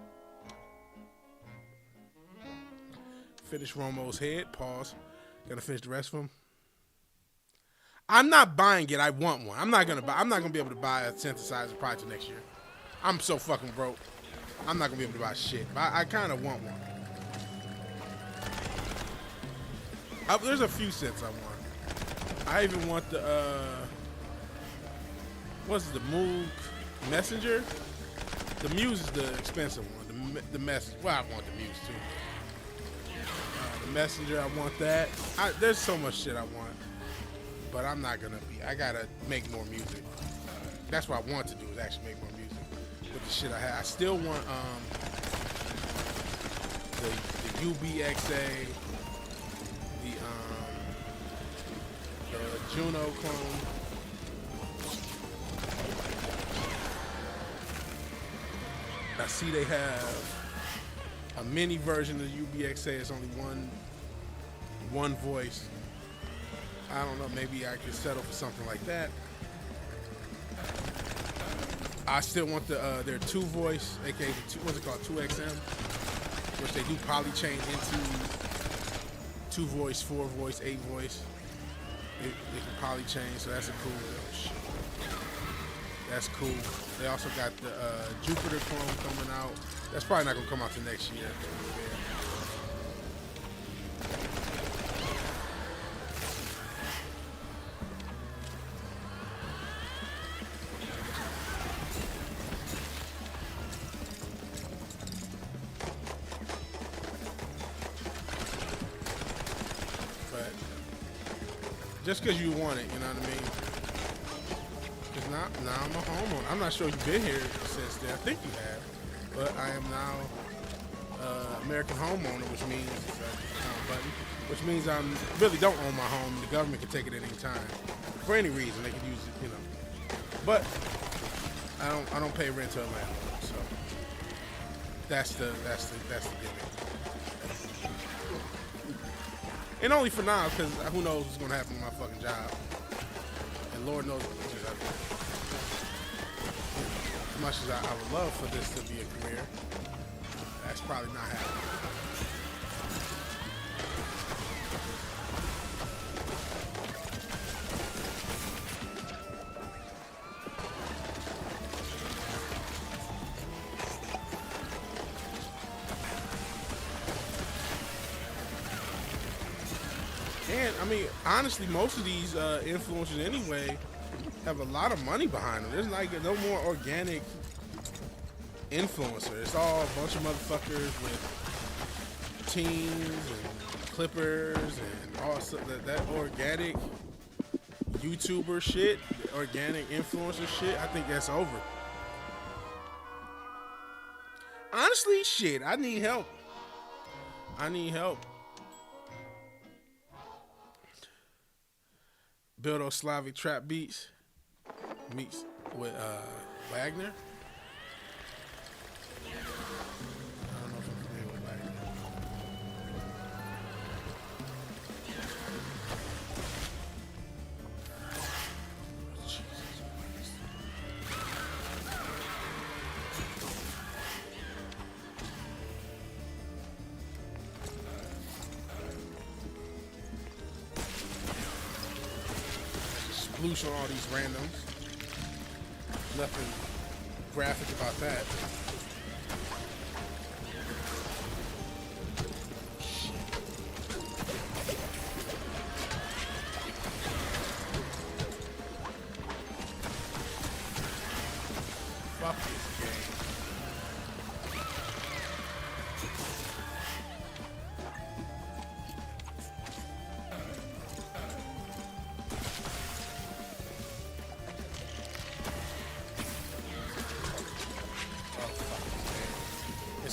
Finish Romo's head. Pause. Gonna finish the rest of them. I'm not buying it. I want one. I'm not gonna be able to buy a synthesizer probably till next year. I'm so fucking broke. I'm not gonna be able to buy shit. But I kind of want one. There's a few sets I want. I even want the what's it, the Moog Messenger? The Muse is the expensive one. The Messenger. Well, I want the Muse too. The Messenger, I want that. There's so much shit I want, but I'm not gonna be. I gotta make more music. That's what I want to do, is actually make more music with the shit I have. I still want the UBXA. The Juno clone. I see they have a mini version of the UBXA. It's only one voice. I don't know. Maybe I could settle for something like that. I still want their 2-voice, aka what's it called, 2XM, which they do polychain into 2-voice, 4-voice, 8-voice. They can polychain, so that's a cool. Oh, shit. That's cool. They also got the Jupiter clone coming out. That's probably not gonna come out till next year. Just because you want it, you know what I mean? Because now I'm a homeowner. I'm not sure you've been here since then. I think you have. But I am now American homeowner, which means I really don't own my home. The government can take it at any time. For any reason, they can use it, you know. But I don't pay rent to a landlord. So that's the gimmick. And only for now, because who knows what's going to happen with my fucking job. And Lord knows what it is. As much as I would love for this to be a career, that's probably not happening. And I mean, honestly, most of these influencers anyway have a lot of money behind them. There's like no more organic influencer. It's all a bunch of motherfuckers with teams and clippers and all that organic YouTuber shit, organic influencer shit. I think that's over. Honestly, shit, I need help. Build Slavic trap beats meets with Wagner. I don't know if I'm familiar with Wagner. Jesus Christ. Sploosh on all these randoms. Nothing graphic about that.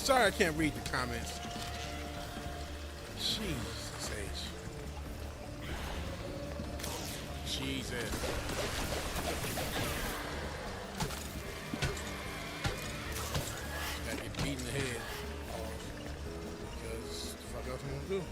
sorry I can't read the comments. Jesus H. Jesus. Gotta get beat in the head. Because the fuck else I'm gonna do?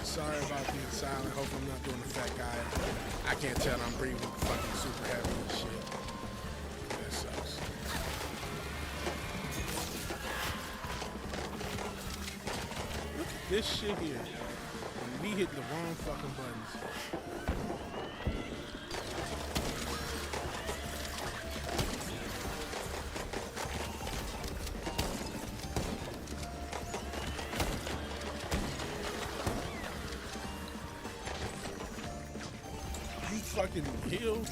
Sorry about being silent. Hope I'm not doing the fat guy. I can't tell I'm breathing fucking super heavy and shit. That sucks. Look at this shit here. And me hitting the wrong fucking buttons. Fucking heal.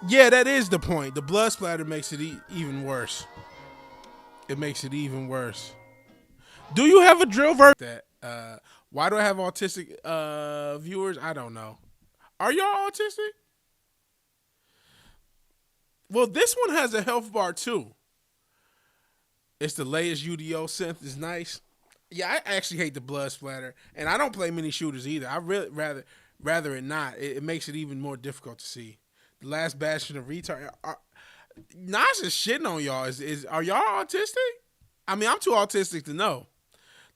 Yeah, that is the point. The blood splatter makes it even worse. It makes it even worse. Do you have a drill version? Why do I have autistic viewers? I don't know. Are y'all autistic? Well, this one has a health bar too. It's the latest UDO synth. It's nice. Yeah, I actually hate the blood splatter, and I don't play many shooters either. I really rather it not. It makes it even more difficult to see. The last bastion of retard. Nas is shitting on y'all. Are y'all autistic? I mean, I'm too autistic to know.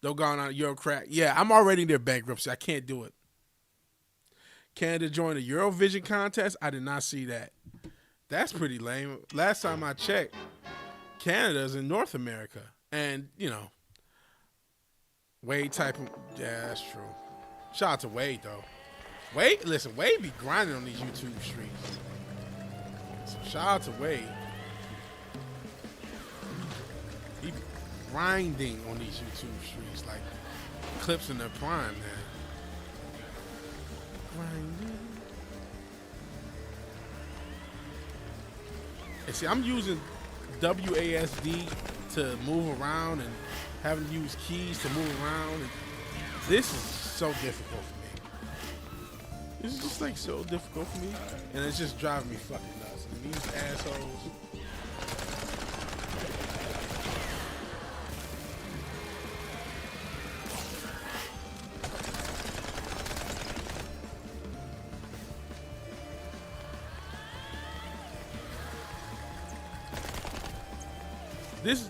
Though gone on Eurocrack. Yeah, I'm already in their bankruptcy. I can't do it. Canada joined a Eurovision contest. I did not see that. That's pretty lame. Last time I checked, Canada's in North America. And, you know, Wade typing. Yeah, that's true. Shout out to Wade, though. Wade, listen, Wade be grinding on these YouTube streams. So shout out to Wade. He be grinding on these YouTube streams like clips in their prime, man. And see, I'm using WASD to move around and having to use keys to move around. And this is so difficult for me. This is just like so difficult for me. And it's just driving me fucking nuts. And these assholes.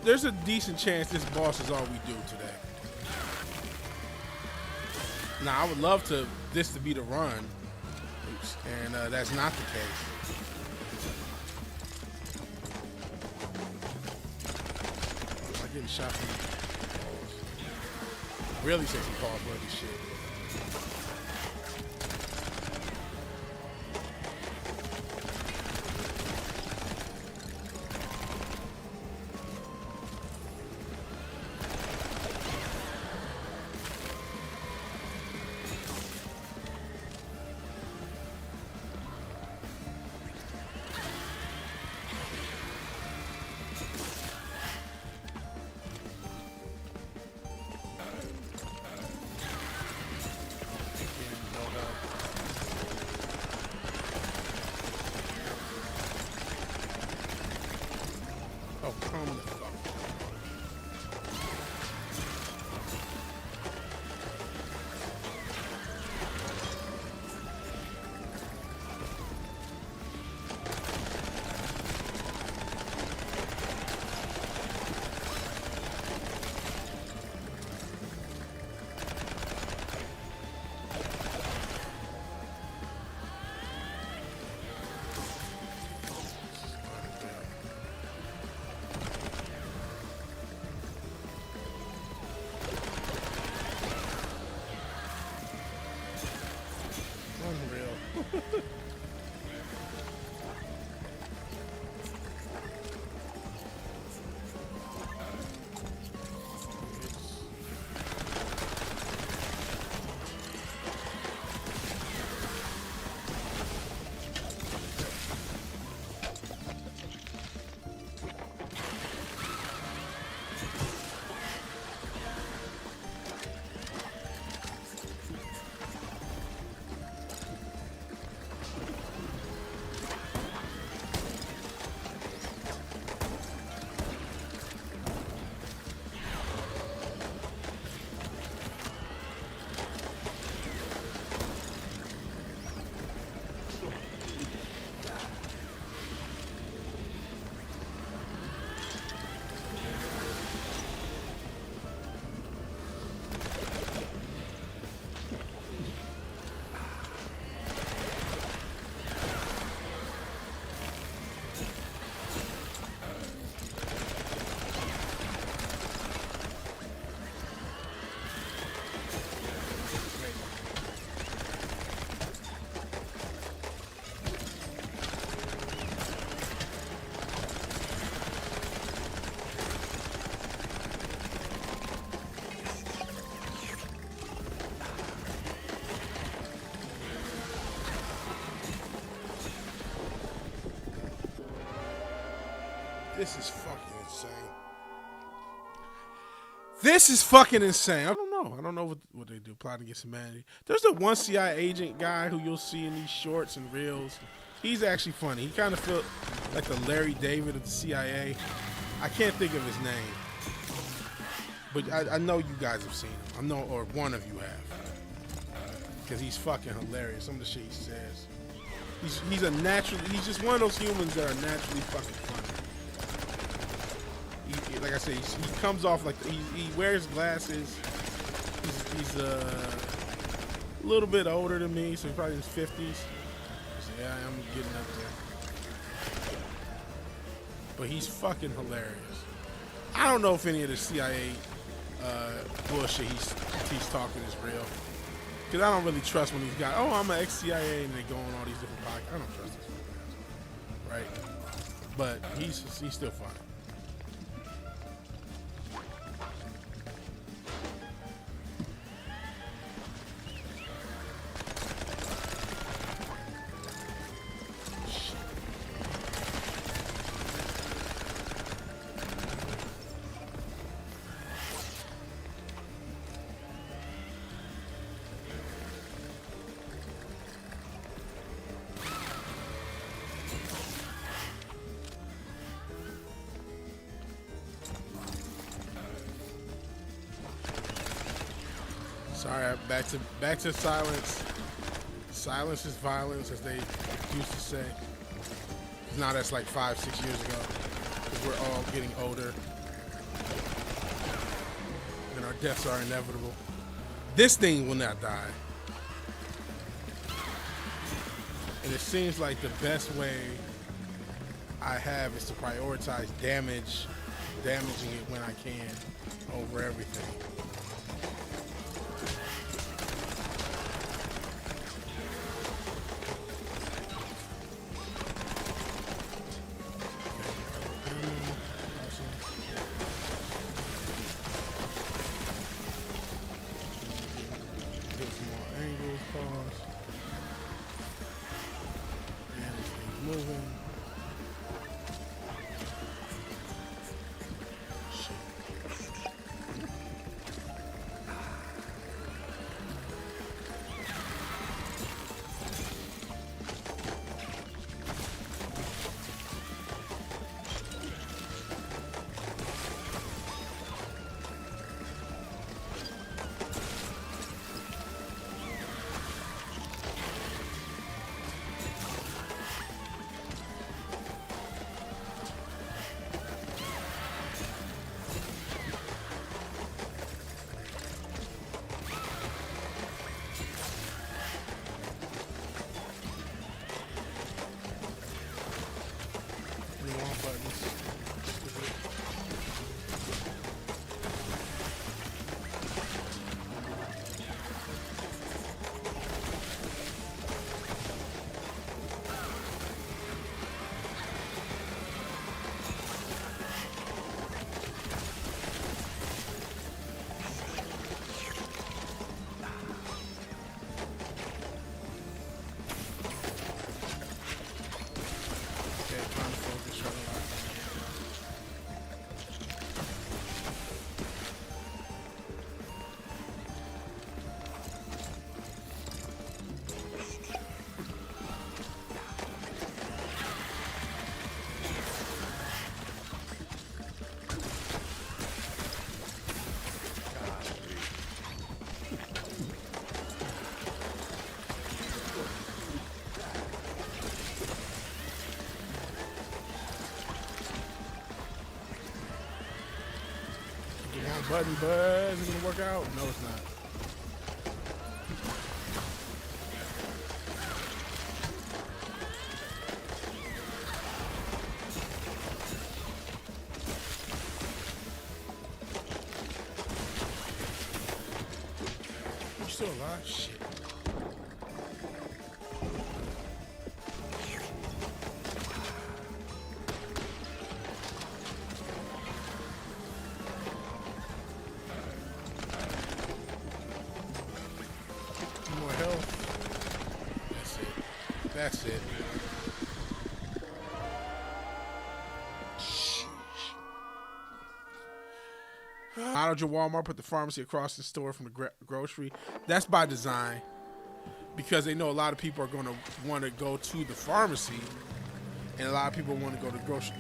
There's a decent chance this boss is all we do today. Now, I would love this to be the run, and that's not the case. I'm getting shot from really sexy Paul bloody shit. This is fucking insane. This is fucking insane. I don't know. I don't know what they do. Plotting against humanity. There's the one CIA agent guy who you'll see in these shorts and reels. He's actually funny. He kind of feels like the Larry David of the CIA. I can't think of his name, but I know you guys have seen him. I know, or one of you have, because he's fucking hilarious. Some of the shit he says. He's a natural. He's just one of those humans that are naturally fucking funny. Like I said, he comes off like he wears glasses. He's a little bit older than me, so he's probably in his 50s. So yeah, I'm getting up there. But he's fucking hilarious. I don't know if any of the CIA bullshit he's talking is real. Because I don't really trust when these guys, oh, I'm an ex-CIA, and they go on all these different podcasts. I don't trust these guys. Right? But he's still funny. Sorry, back to silence. Silence is violence, as they used to say. Now that's like 5-6 years ago, because we're all getting older, and our deaths are inevitable. This thing will not die, and it seems like the best way I have is to prioritize damaging it when I can over everything. button, bud. Is it gonna work out? No, it's not. You still alive? Shit. More health. That's it. That's it. Modeled your Walmart, put the pharmacy across the store from the grocery. That's by design because they know a lot of people are going to want to go to the pharmacy and a lot of people want to go to the grocery.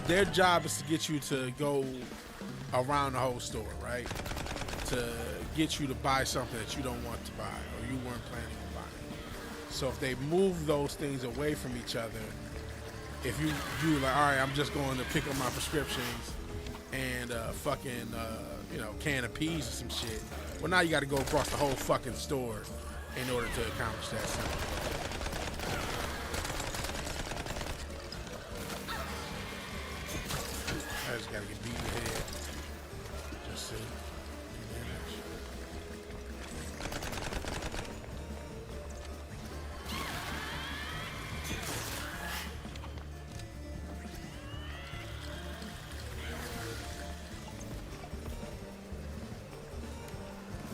Their job is to get you to go around the whole store, right? To get you to buy something that you don't want to buy or you weren't planning on buying. So if they move those things away from each other, if you like, all right, I'm just going to pick up my prescriptions and fucking can of peas or some shit. Well, now you got to go across the whole fucking store in order to accomplish that. I just got to get beat in the head. Just see.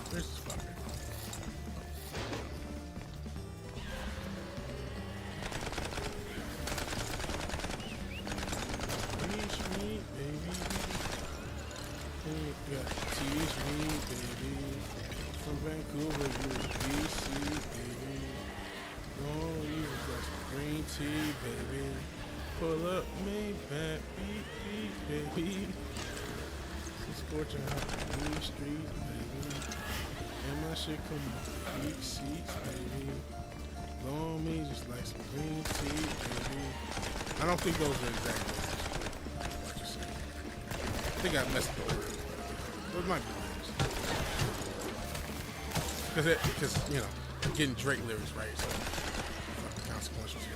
This is fucking. Teach me, baby. Teach me, baby. From Vancouver, BC, baby. Oh, you got some green tea, baby. Pull up, Maybach, beep, baby. Scorching out the street, baby. And my shit come off big seats, baby. Blow on me just like some green tea, baby. I don't think those are exact words. I think I messed up the word. Those might be lyrics. Because I'm getting Drake lyrics right, so fucking consequential shit.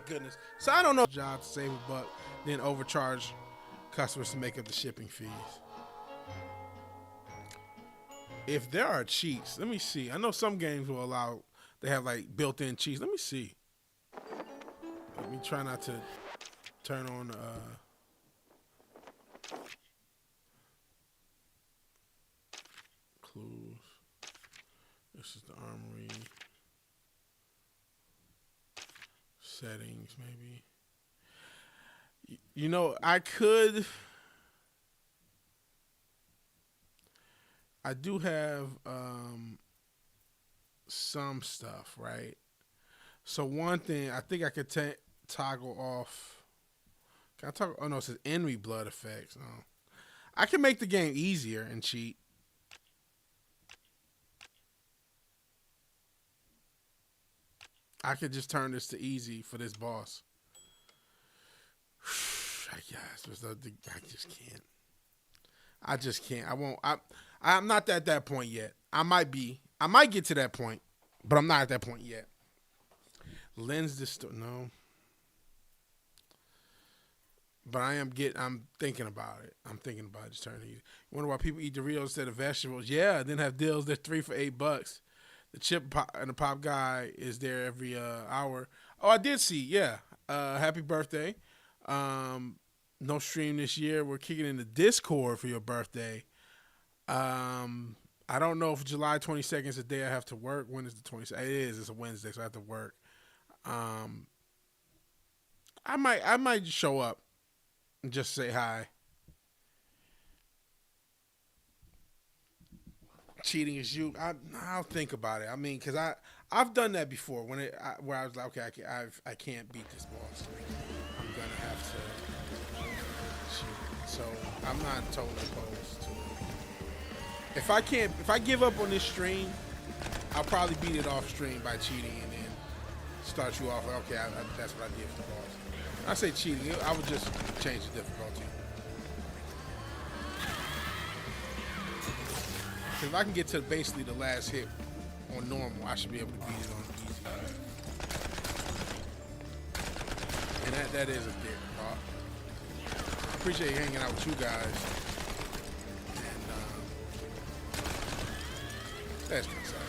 Thank goodness. So I don't know. Job to save a buck, then overcharge customers to make up the shipping fees. If there are cheats, let me see. I know some games will allow, they have like built-in cheats. Let me see. Let me try not to turn on clues. This is the armory. Settings, maybe. You know, I do have some stuff, right? So one thing, I think I could toggle off. Can I toggle? Oh no, it says enemy blood effects. Oh. I can make the game easier and cheat. I could just turn this to easy for this boss. I just can't. I just can't. I won't. I'm not at that point yet. I might be. I might get to that point, but I'm not at that point yet. Lens no. But I'm thinking about it. I'm thinking about just turning it easy. You wonder why people eat Doritos instead of vegetables? Yeah, then have deals. They're 3 for $8. The chip and the pop guy is there every hour. Oh, I did see. Yeah. Happy birthday. No stream this year. We're kicking in the Discord for your birthday. I don't know if July 22nd is the day I have to work. When is the 22nd? It is. It's a Wednesday, so I have to work. I might show up and just say hi. Cheating is you. I'll think about it. I mean, because I've done that before where I was like, okay, I can't beat this boss. I'm gonna have to cheat. So I'm not totally opposed to it. If I give up on this stream, I'll probably beat it off stream by cheating and then start you off like, okay, that's what I did for the boss. When I say cheating, I would just change the difficulty. If I can get to basically the last hit on normal, I should be able to beat it on easy. And that is a dick. I appreciate hanging out with you guys. And that's kind of sad.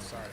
Sorry.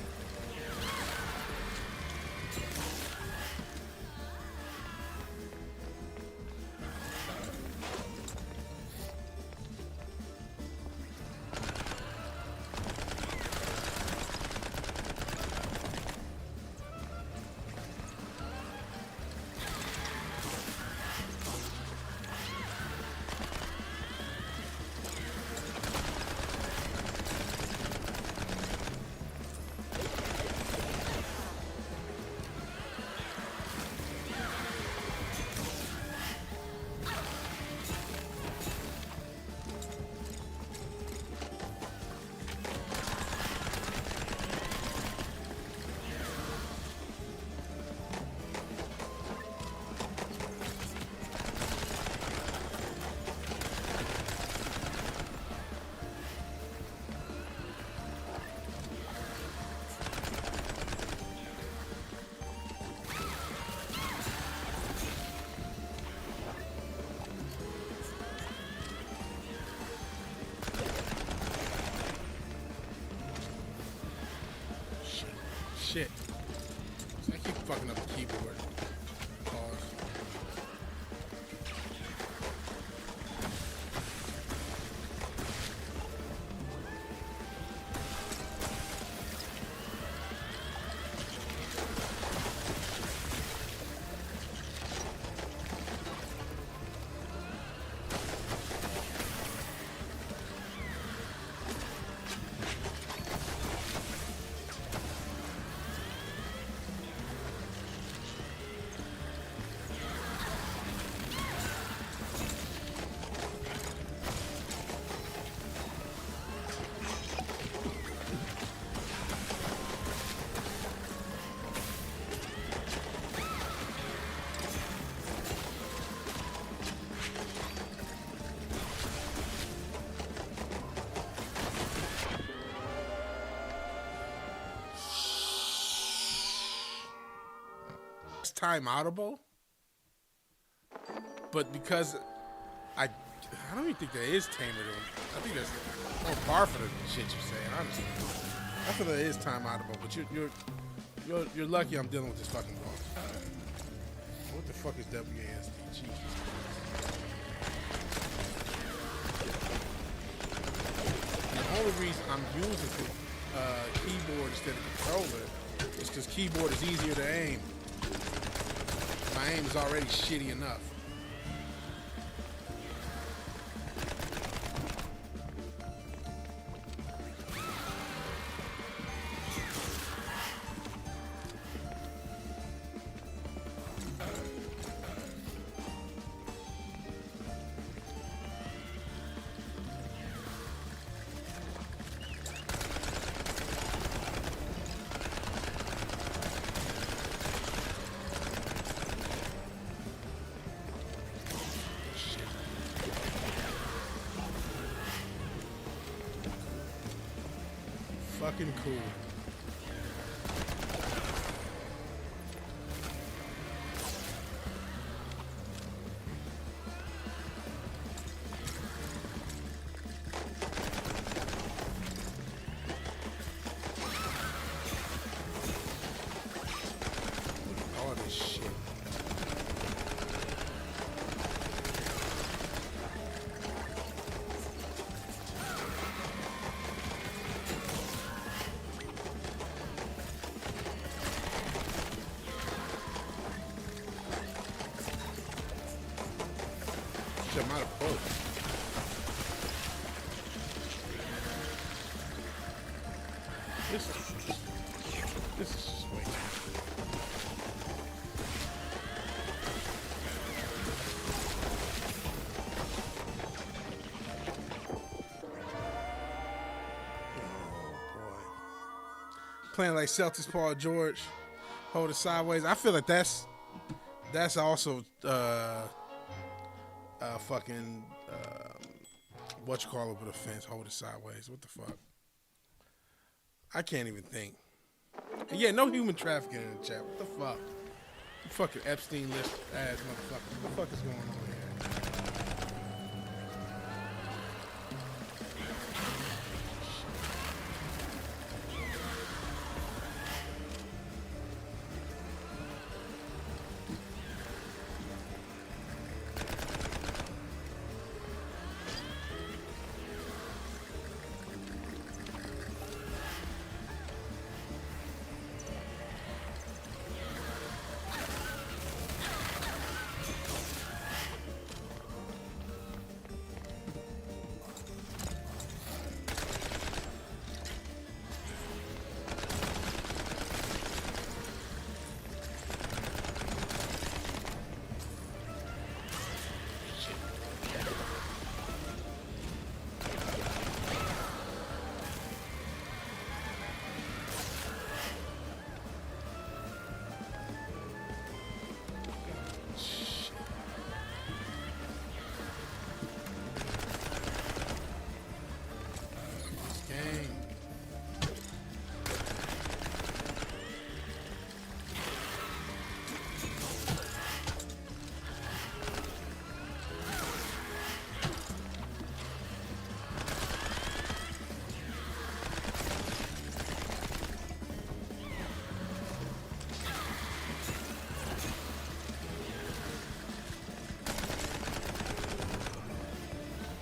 Shit. I keep fucking up the keyboard. Pause. timeoutable. But because I don't even think that is tamer to. I think that's on par for the shit you say. Honestly, I feel that is timeoutable. But you're lucky I'm dealing with this fucking boss. What the fuck is WASD? Jesus. The only reason I'm using the keyboard instead of controller is because keyboard is easier to aim. My aim is already shitty enough. Fucking cool. All this shit. I'm out of both. This is just way too playing like Celtics Paul George, hold it sideways. I feel like that's also fucking what you call it with a fence, hold it sideways. What the fuck? I can't even think. Yeah, no human trafficking in the chat. What the fuck? You fucking Epstein list ass motherfucker. What the fuck is going on here?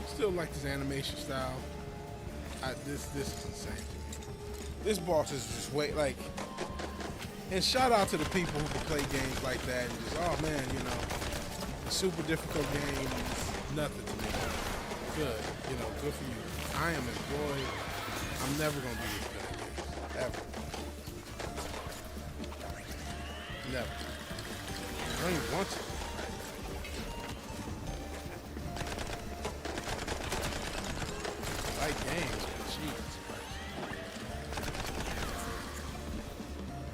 Still like this animation style. This is insane to me. This boss is just and shout out to the people who can play games like that and just, oh man, a super difficult game is nothing to me. Good, good for you. I am employed. I'm never gonna be this good at games, ever. Never. I don't even want to. I like games, but Jesus Christ.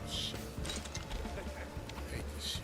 Shit. I hate this shit.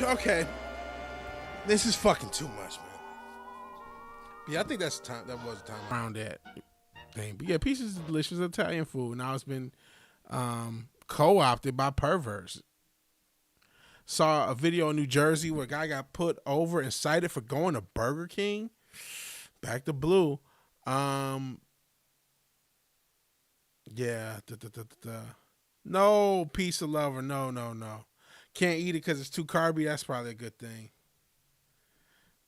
Okay. This is fucking too much, man. Yeah, I think that's time. That was the time around that thing. But yeah, pieces of delicious Italian food. Now it's been co-opted by perverts. Saw a video in New Jersey where a guy got put over and cited for going to Burger King. Back to blue. Yeah. No, pizza lover. No. Can't eat it because it's too carby. That's probably a good thing.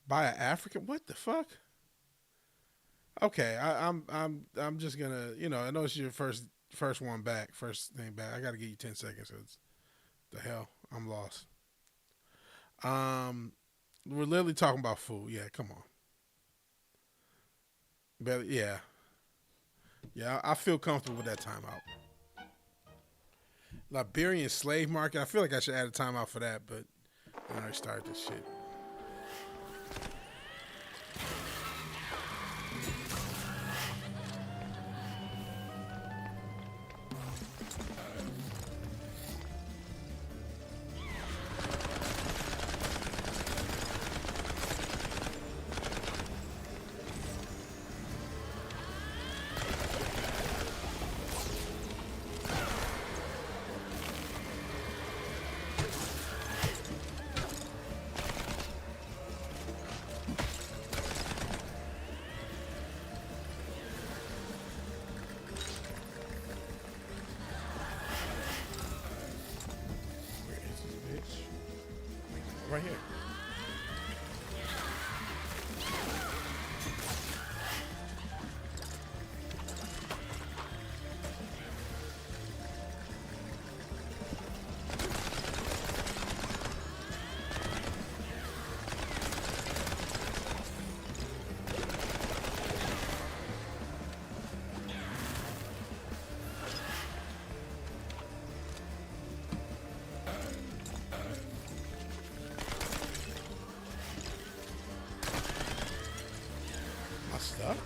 Buy an African. What the fuck? Okay, I'm just gonna, I know it's your first one back, first thing back. I gotta give you 10 seconds. Cause the hell, I'm lost. We're literally talking about food. Yeah, come on. But yeah, I feel comfortable with that timeout. Liberian slave market. I feel like I should add a timeout for that, but I already started this shit. Right here. Stuff.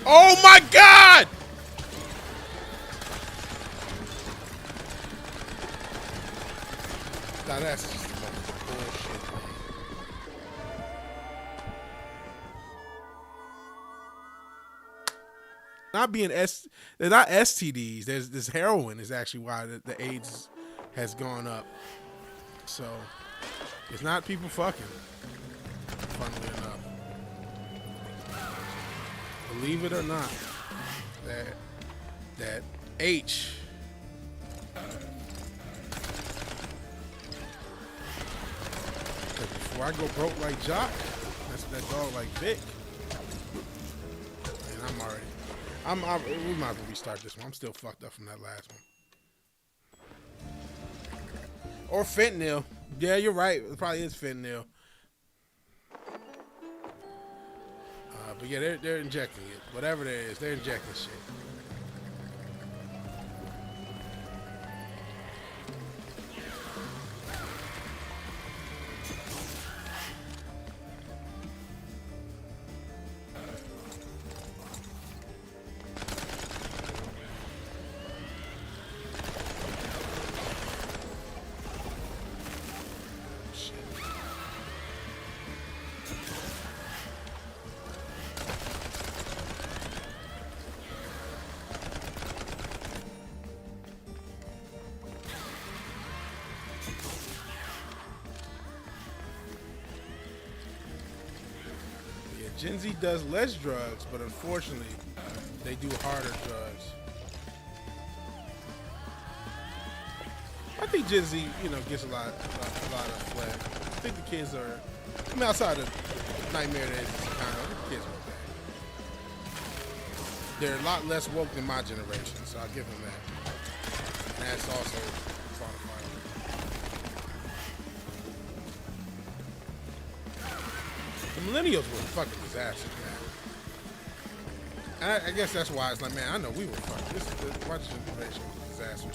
Oh my God! Now that's just the most bullshit thing. They're not STDs. There's heroin is actually why the AIDS has gone up. So it's not people fucking. Funnily enough, believe it or not, that H. Before I go broke like Jock, that's that dog like Vic. And we might as well restart this one. I'm still fucked up from that last one. Or fentanyl. Yeah, you're right. It probably is fentanyl. But yeah, they're injecting it. Whatever it is, they're injecting shit. Gen Z does less drugs, but unfortunately, they do harder drugs. I think Gen Z, gets a lot of flack. I think the kids are, outside of Nightmare Days, the kids are okay. They're a lot less woke than my generation, so I'll give them that. And that's also part of my. The millennials were a fucking disaster, man. And I guess that's why it's like, man, I know we were fucking. This is my generation was a disaster.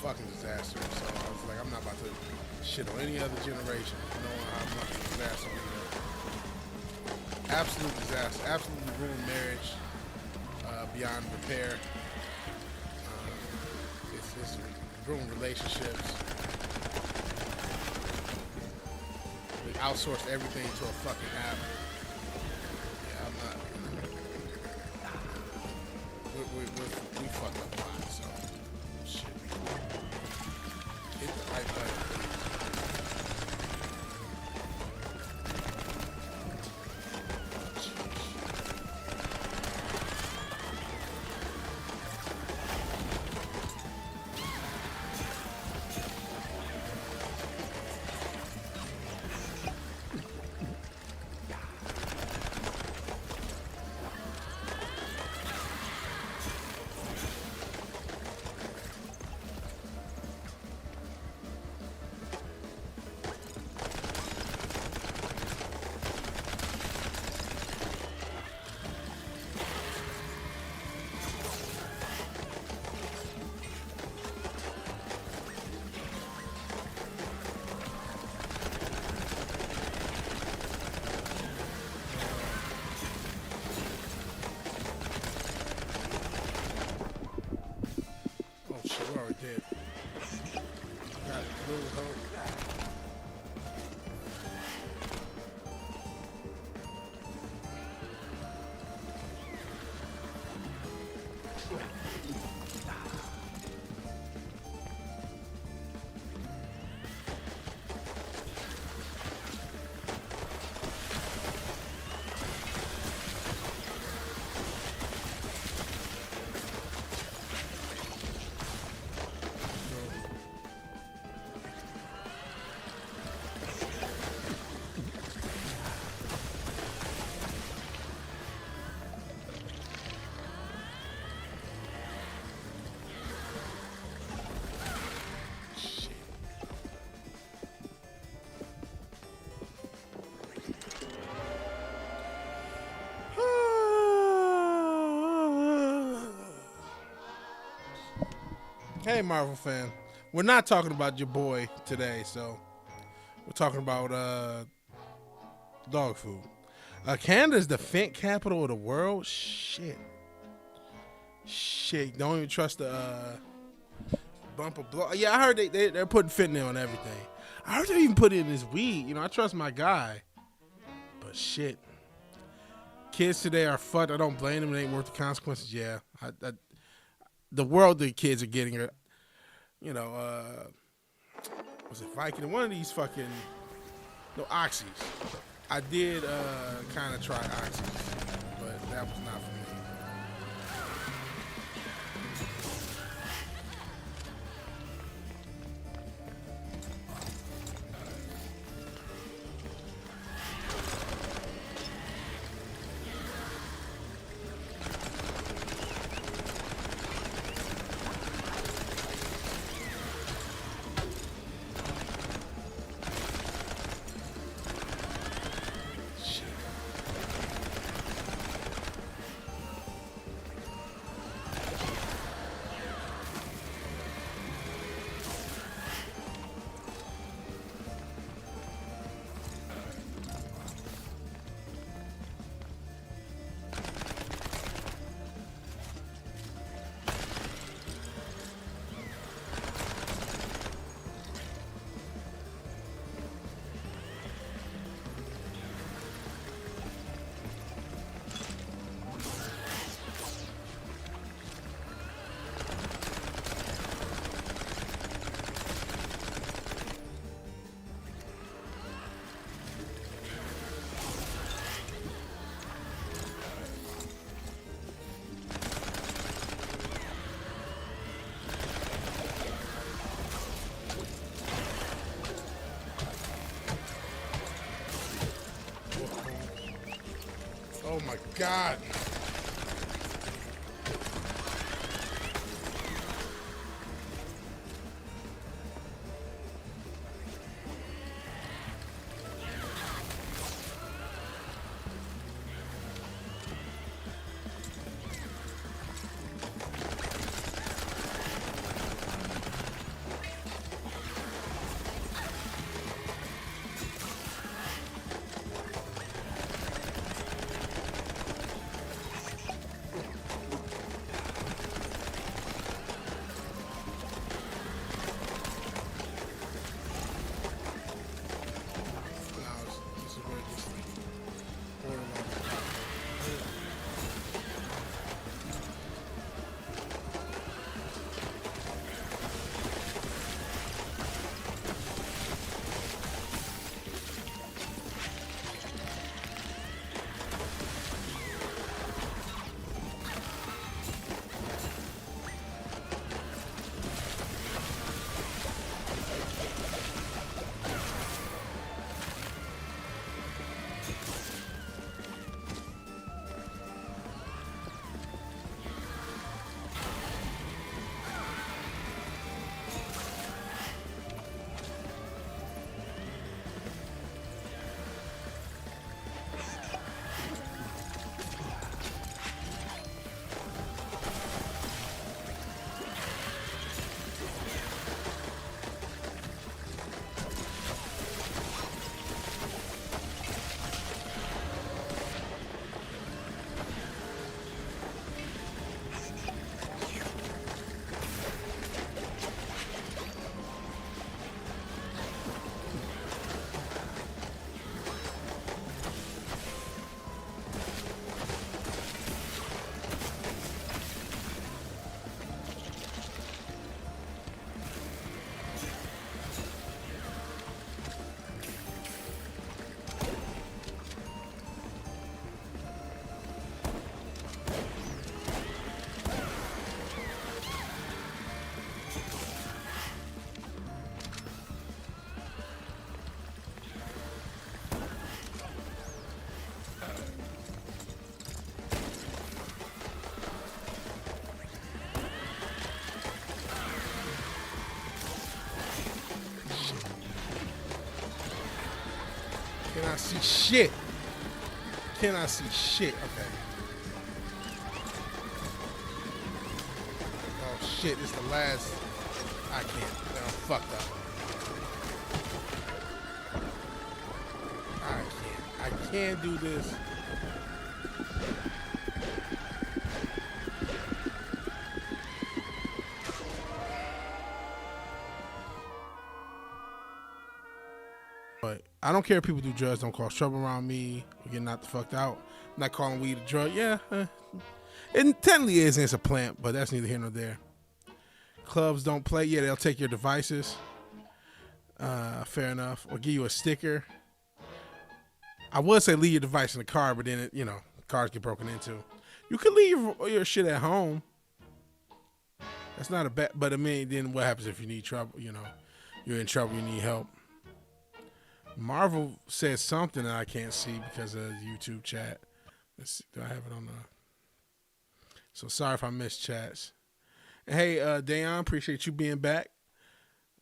Fucking disaster. So I was like, I'm not about to shit on any other generation, knowing how much disaster we were. Absolute disaster. Absolutely ruined marriage beyond repair. It's ruined relationships. Outsourced everything to a fucking app. Yeah, I'm not. We fucked up a lot, so shit. Hit the right button. Hey, Marvel fan. We're not talking about your boy today, so we're talking about dog food. Canada's the fent capital of the world? Shit. Shit, don't even trust the bumper blow. Yeah, I heard they're putting fentanyl on everything. I heard they even put it in his weed. You know, I trust my guy. But shit. Kids today are fucked. I don't blame them. It ain't worth the consequences. Yeah. The world the kids are getting are, you know, was it Viking? One of these fucking, no, Oxys. I did kind of try Oxys, but that was not for me. Oh my God. Cannot see shit. Cannot see shit. Okay. Oh shit, it's the last. I can't. I'm fucked up. I can't do this. But I don't care if people do drugs. Don't cause trouble around me. We're getting knocked the fuck out. I'm not calling weed a drug. Yeah, it technically is. It's a plant, but that's neither here nor there. Clubs don't play. Yeah, they'll take your devices. Fair enough. Or give you a sticker. I would say leave your device in the car, but then cars get broken into. You could leave your shit at home. That's not a bad. But I mean, then what happens if you need trouble? You're in trouble. You need help. Marvel said something that I can't see because of the YouTube chat. Let's see, do I have it on the? So sorry if I missed chats. And hey, Dayon, appreciate you being back.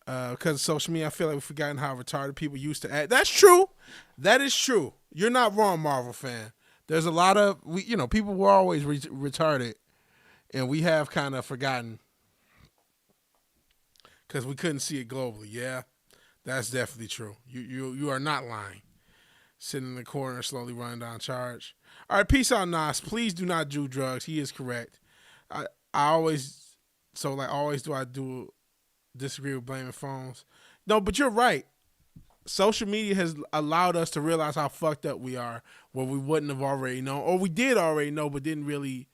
Because of social media, I feel like we've forgotten how retarded people used to act. That's true. That is true. You're not wrong, Marvel fan. There's a lot of people were always retarded, and we have kind of forgotten because we couldn't see it globally. Yeah. That's definitely true. You are not lying. Sitting in the corner, slowly running down charge. All right, peace out, Nas. Please do not do drugs. He is correct. I always do I disagree with blaming phones? No, but you're right. Social media has allowed us to realize how fucked up we are, where we wouldn't have already known, or we did already know, but didn't really.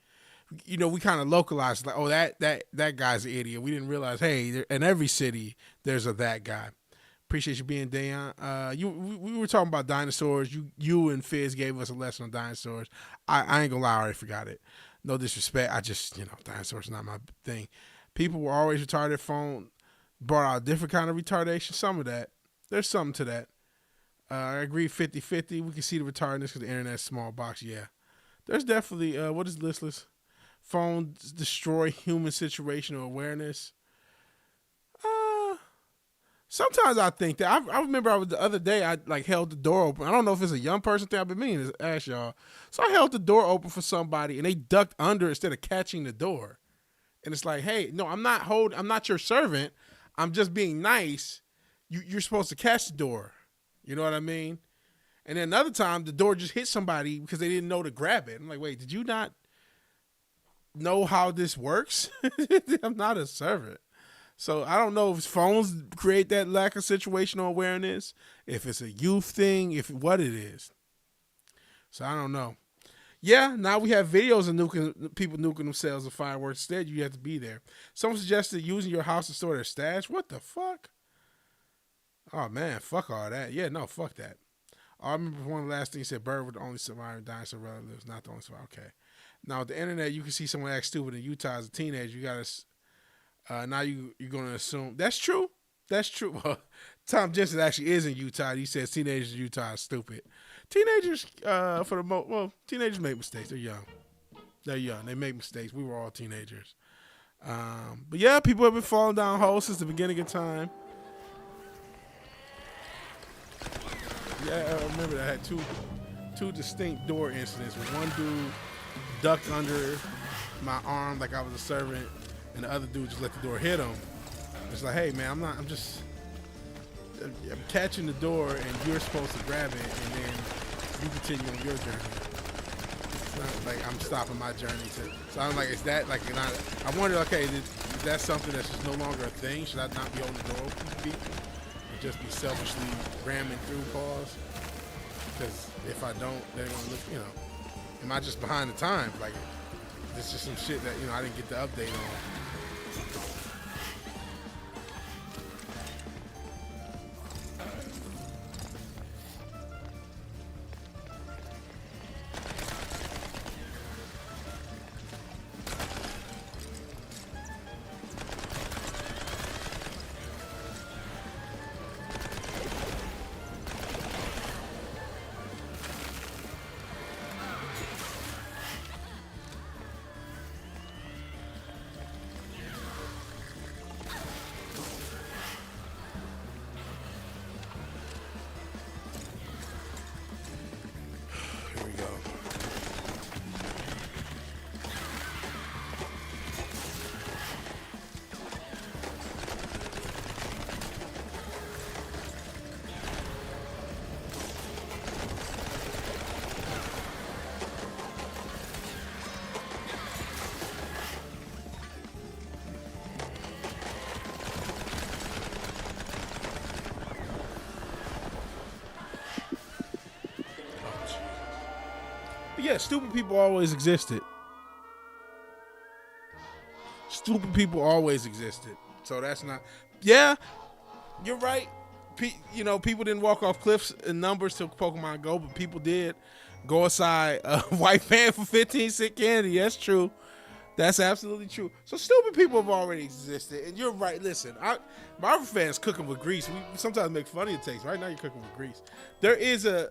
We kind of localized like, oh, that guy's an idiot. We didn't realize, hey, in every city there's a that guy. Appreciate you being Dayon. We were talking about dinosaurs. You and Fizz gave us a lesson on dinosaurs. I ain't gonna lie, I already forgot it. No disrespect. I just, dinosaurs are not my thing. People were always retarded. Phone brought out a different kind of retardation. Some of that. There's something to that. I agree 50-50. We can see the retardedness because the internet's small box. Yeah. There's definitely, what is listless? Phones destroy human situational awareness. Sometimes I think that I remember the other day I held the door open. I don't know if it's a young person thing. I've been meaning to ask y'all. So I held the door open for somebody and they ducked under instead of catching the door. And it's like, hey, no, I'm not your servant. I'm just being nice. You're supposed to catch the door. You know what I mean? And then another time the door just hit somebody because they didn't know to grab it. I'm like, wait, did you not know how this works? I'm not a servant. So I don't know if phones create that lack of situational awareness, if it's a youth thing, what it is. So I don't know. Yeah, now we have videos of people nuking themselves with fireworks. Instead, you have to be there. Someone suggested using your house to store their stash. What the fuck? Oh man, fuck all that. Yeah, no, fuck that. I remember one of the last things said bird with the only surviving dinosaur relatives, not the only survivor. Okay. Now with the internet, you can see someone act stupid in Utah as a teenager. You gotta. Now you're going to assume that's true. That's true. Well, Tom Jensen actually is in Utah. He says teenagers in Utah are stupid. Teenagers, teenagers make mistakes. They're young. They make mistakes. We were all teenagers. But yeah, people have been falling down holes since the beginning of time. Yeah, I remember that I had two distinct door incidents where one dude ducked under my arm like I was a servant. And the other dude just let the door hit him. It's like, hey man, I'm catching the door and you're supposed to grab it and then you continue on your journey. It's not like I'm stopping my journey so I'm like, is that like, I wonder, okay, is that something that's just no longer a thing? Should I not be holding the door open for people? And just be selfishly ramming through pause? Because if I don't, they're gonna look, am I just behind the times? Like, it's just some shit that, I didn't get the update on. yeah, stupid people always existed. Stupid people always existed. So that's not. Yeah, you're right. People didn't walk off cliffs in numbers to Pokemon Go, but people did go aside a white man for 15-cent candy. That's true. That's absolutely true. So stupid people have already existed, and you're right. Listen, Marvel fans cooking with grease. We sometimes make fun of your takes. Right now, you're cooking with grease. There is a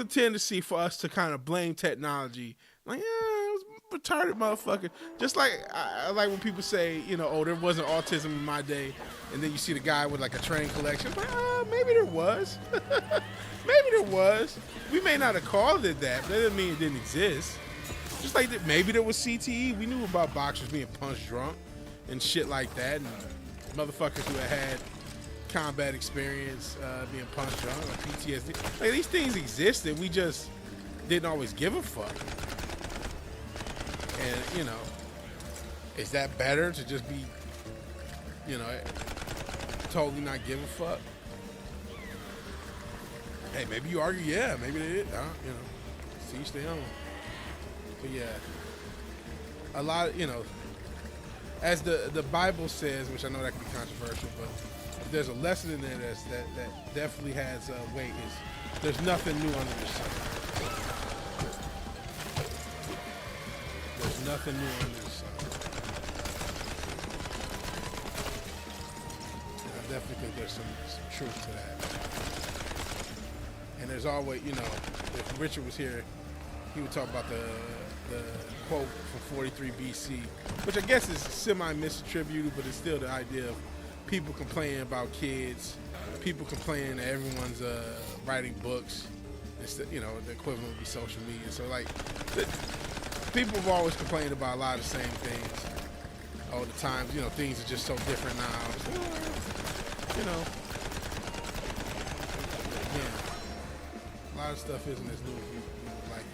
tendency for us to kind of blame technology. Like, yeah, it was retarded motherfucker. Just like I like when people say, oh, there wasn't autism in my day, and then you see the guy with like a train collection. Like, maybe there was. Maybe there was. We may not have called it that, but that doesn't mean it didn't exist. Just like that, maybe there was CTE. We knew about boxers being punch drunk and shit like that, and motherfuckers who had combat experience being punch drunk or PTSD. Like, these things existed. We just didn't always give a fuck. And is that better to just be, totally not give a fuck? Hey, maybe you argue, yeah, maybe they did. See each their own. But yeah, a lot, as the Bible says, which I know that can be controversial, but if there's a lesson in there that definitely has weight, is there's nothing new under the sun. There's nothing new under the sun. And I definitely think there's some truth to that. And there's always, if Richard was here, he would talk about the quote from 43 BC, which I guess is semi-misattributed, but it's still the idea of people complaining about kids, people complaining that everyone's writing books. Instead, the equivalent would be social media. So, like, people have always complained about a lot of the same things all the time. Things are just so different now. So, yeah, a lot of stuff isn't as new as you would like it.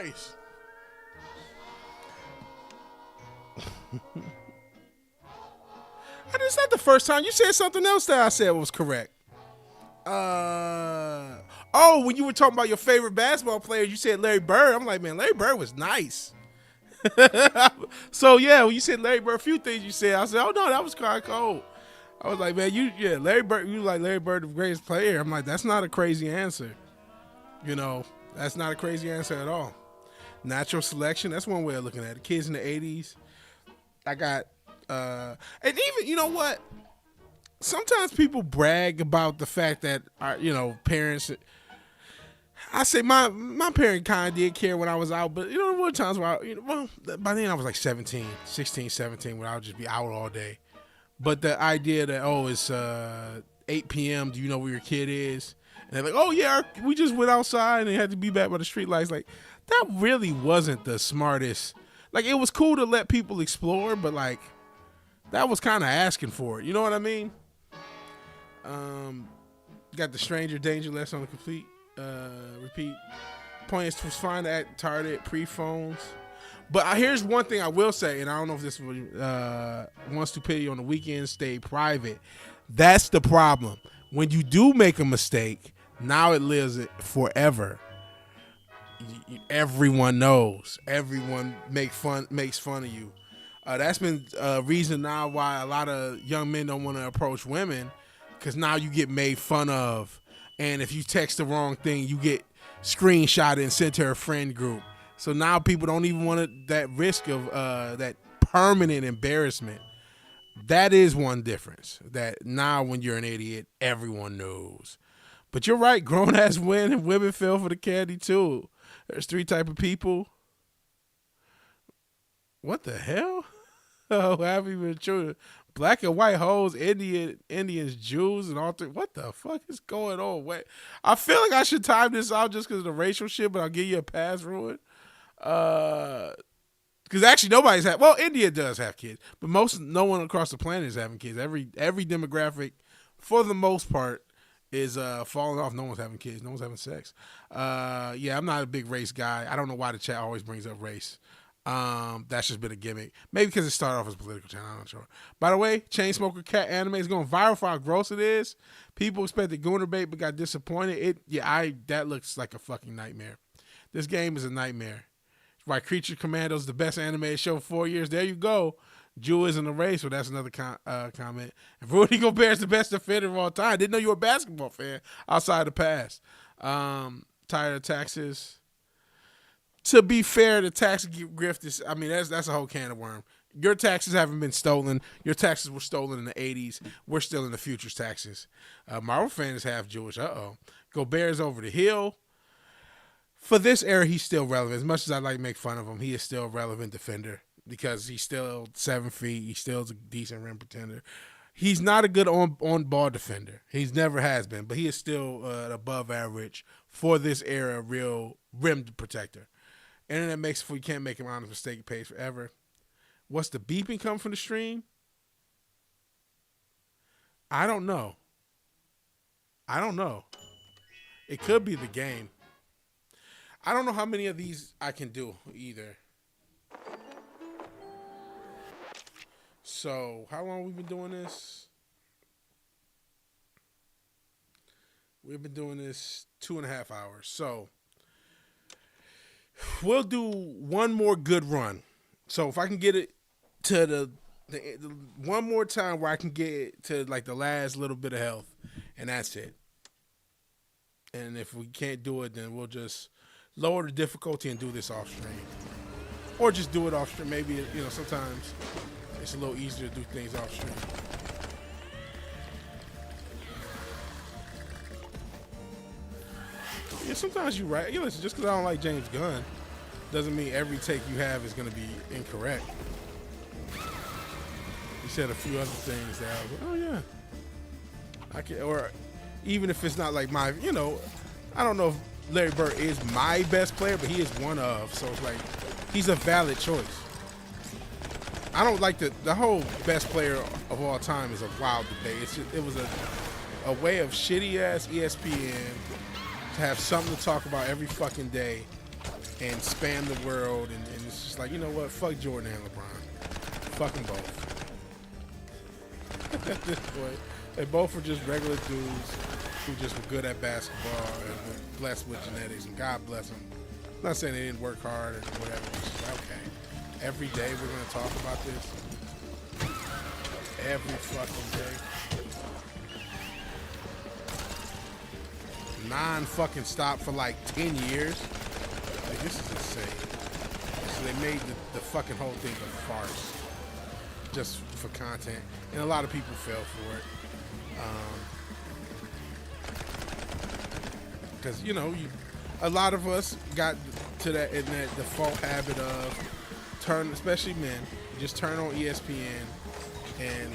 Christ. It's not the first time. You said something else that I said was correct. When you were talking about your favorite basketball player, you said Larry Bird. I'm like, man, Larry Bird was nice. So yeah, when you said Larry Bird, a few things you said, I said, oh no, that was kind of cold. I was like, man, Larry Bird, you like Larry Bird, the greatest player. I'm like, that's not a crazy answer. That's not a crazy answer at all. Natural selection. That's one way of looking at it. Kids in the 80s. I got, and even, you know what? Sometimes people brag about the fact that, parents. I say my parent kind of did care when I was out, but there were times where by then I was like 16, 17, when I would just be out all day. But the idea that, it's 8 p.m., do you know where your kid is? And they're like, oh yeah, we just went outside and they had to be back by the street lights. Like, that really wasn't the smartest. Like, it was cool to let people explore, but like, that was kind of asking for it. You know what I mean? Got the stranger danger less on the complete. Repeat. Point is, was fine at Target pre-phones. But here's one thing I will say, and I don't know if this one stupidity on the weekend stay private. That's the problem. When you do make a mistake, now it lives forever. Everyone knows. Everyone makes fun of you. That's been a reason now why a lot of young men don't want to approach women, because now you get made fun of. And if you text the wrong thing, you get screenshotted and sent to her friend group. So now people don't even want that risk of that permanent embarrassment. That is one difference. That now when you're an idiot, everyone knows. But you're right. Grown-ass men and women fell for the candy too. There's 3 types of people. What the hell? Oh, happy with children. Black and white hoes, Indians, Jews, and all 3. What the fuck is going on? Wait, I feel like I should time this out just because of the racial shit, but I'll give you a pass for it. Because actually India does have kids, but no one across the planet is having kids. Every demographic, for the most part, is falling off. No one's having kids. No one's having sex. I'm not a big race guy. I don't know why the chat always brings up race. That's just been a gimmick. Maybe because it started off as a political channel. I'm not sure. By the way, Chainsmoker Cat anime is going viral for how gross it is. People expected Gooner bait but got disappointed. That looks like a fucking nightmare. This game is a nightmare. Why Creature Commando's the best animated show for 4 years. There you go. Jew isn't a race, so that's another comment. And Rudy Gobert's the best defender of all time. Didn't know you were a basketball fan outside the past. Tired of taxes. To be fair, the tax grift is, that's a whole can of worm. Your taxes haven't been stolen. Your taxes were stolen in the 80s. We're still in the future's taxes. Marvel fan is half Jewish. Gobert is over the hill. For this era, he's still relevant. As much as I like to make fun of him, he is still a relevant defender because he's still 7 feet. He still is a decent rim pretender. He's not a good on-ball defender. He's never has been, but he is still above average for this era, real rim protector. Internet makes it for you can't make an honest mistake. It pays forever. What's the beeping come from the stream? I don't know. It could be the game. I don't know how many of these I can do either. So, how long have we been doing this? We've been doing this 2.5 hours. So, we'll do one more good run. So if I can get it to the one more time where I can get it to like the last little bit of health, and that's it. And if we can't do it, then we'll just lower the difficulty and do this off stream, or just do it off stream. Maybe sometimes it's a little easier to do things off stream. Yeah, sometimes you're right. Listen, just because I don't like James Gunn doesn't mean every take you have is going to be incorrect. He said a few other things that I was like, oh yeah, I can. Or even if it's not like my, I don't know if Larry Bird is my best player, but he is one of. So it's like he's a valid choice. I don't like the whole best player of all time is a wild debate. It was a way of shitty ass ESPN to have something to talk about every fucking day and spam the world, and it's just like, you know what, fuck Jordan and LeBron. Fuck them both. At this point, they both were just regular dudes who just were good at basketball and were blessed with genetics, and God bless them. I'm not saying they didn't work hard or whatever. It's just like, okay, every day we're going to talk about this. Every fucking day. Non-fucking stop for like 10 years. Like, this is insane. so they made the fucking whole thing a farce just for content, and a lot of people fell for it. Because a lot of us got to that default habit of especially men, just turn on ESPN, and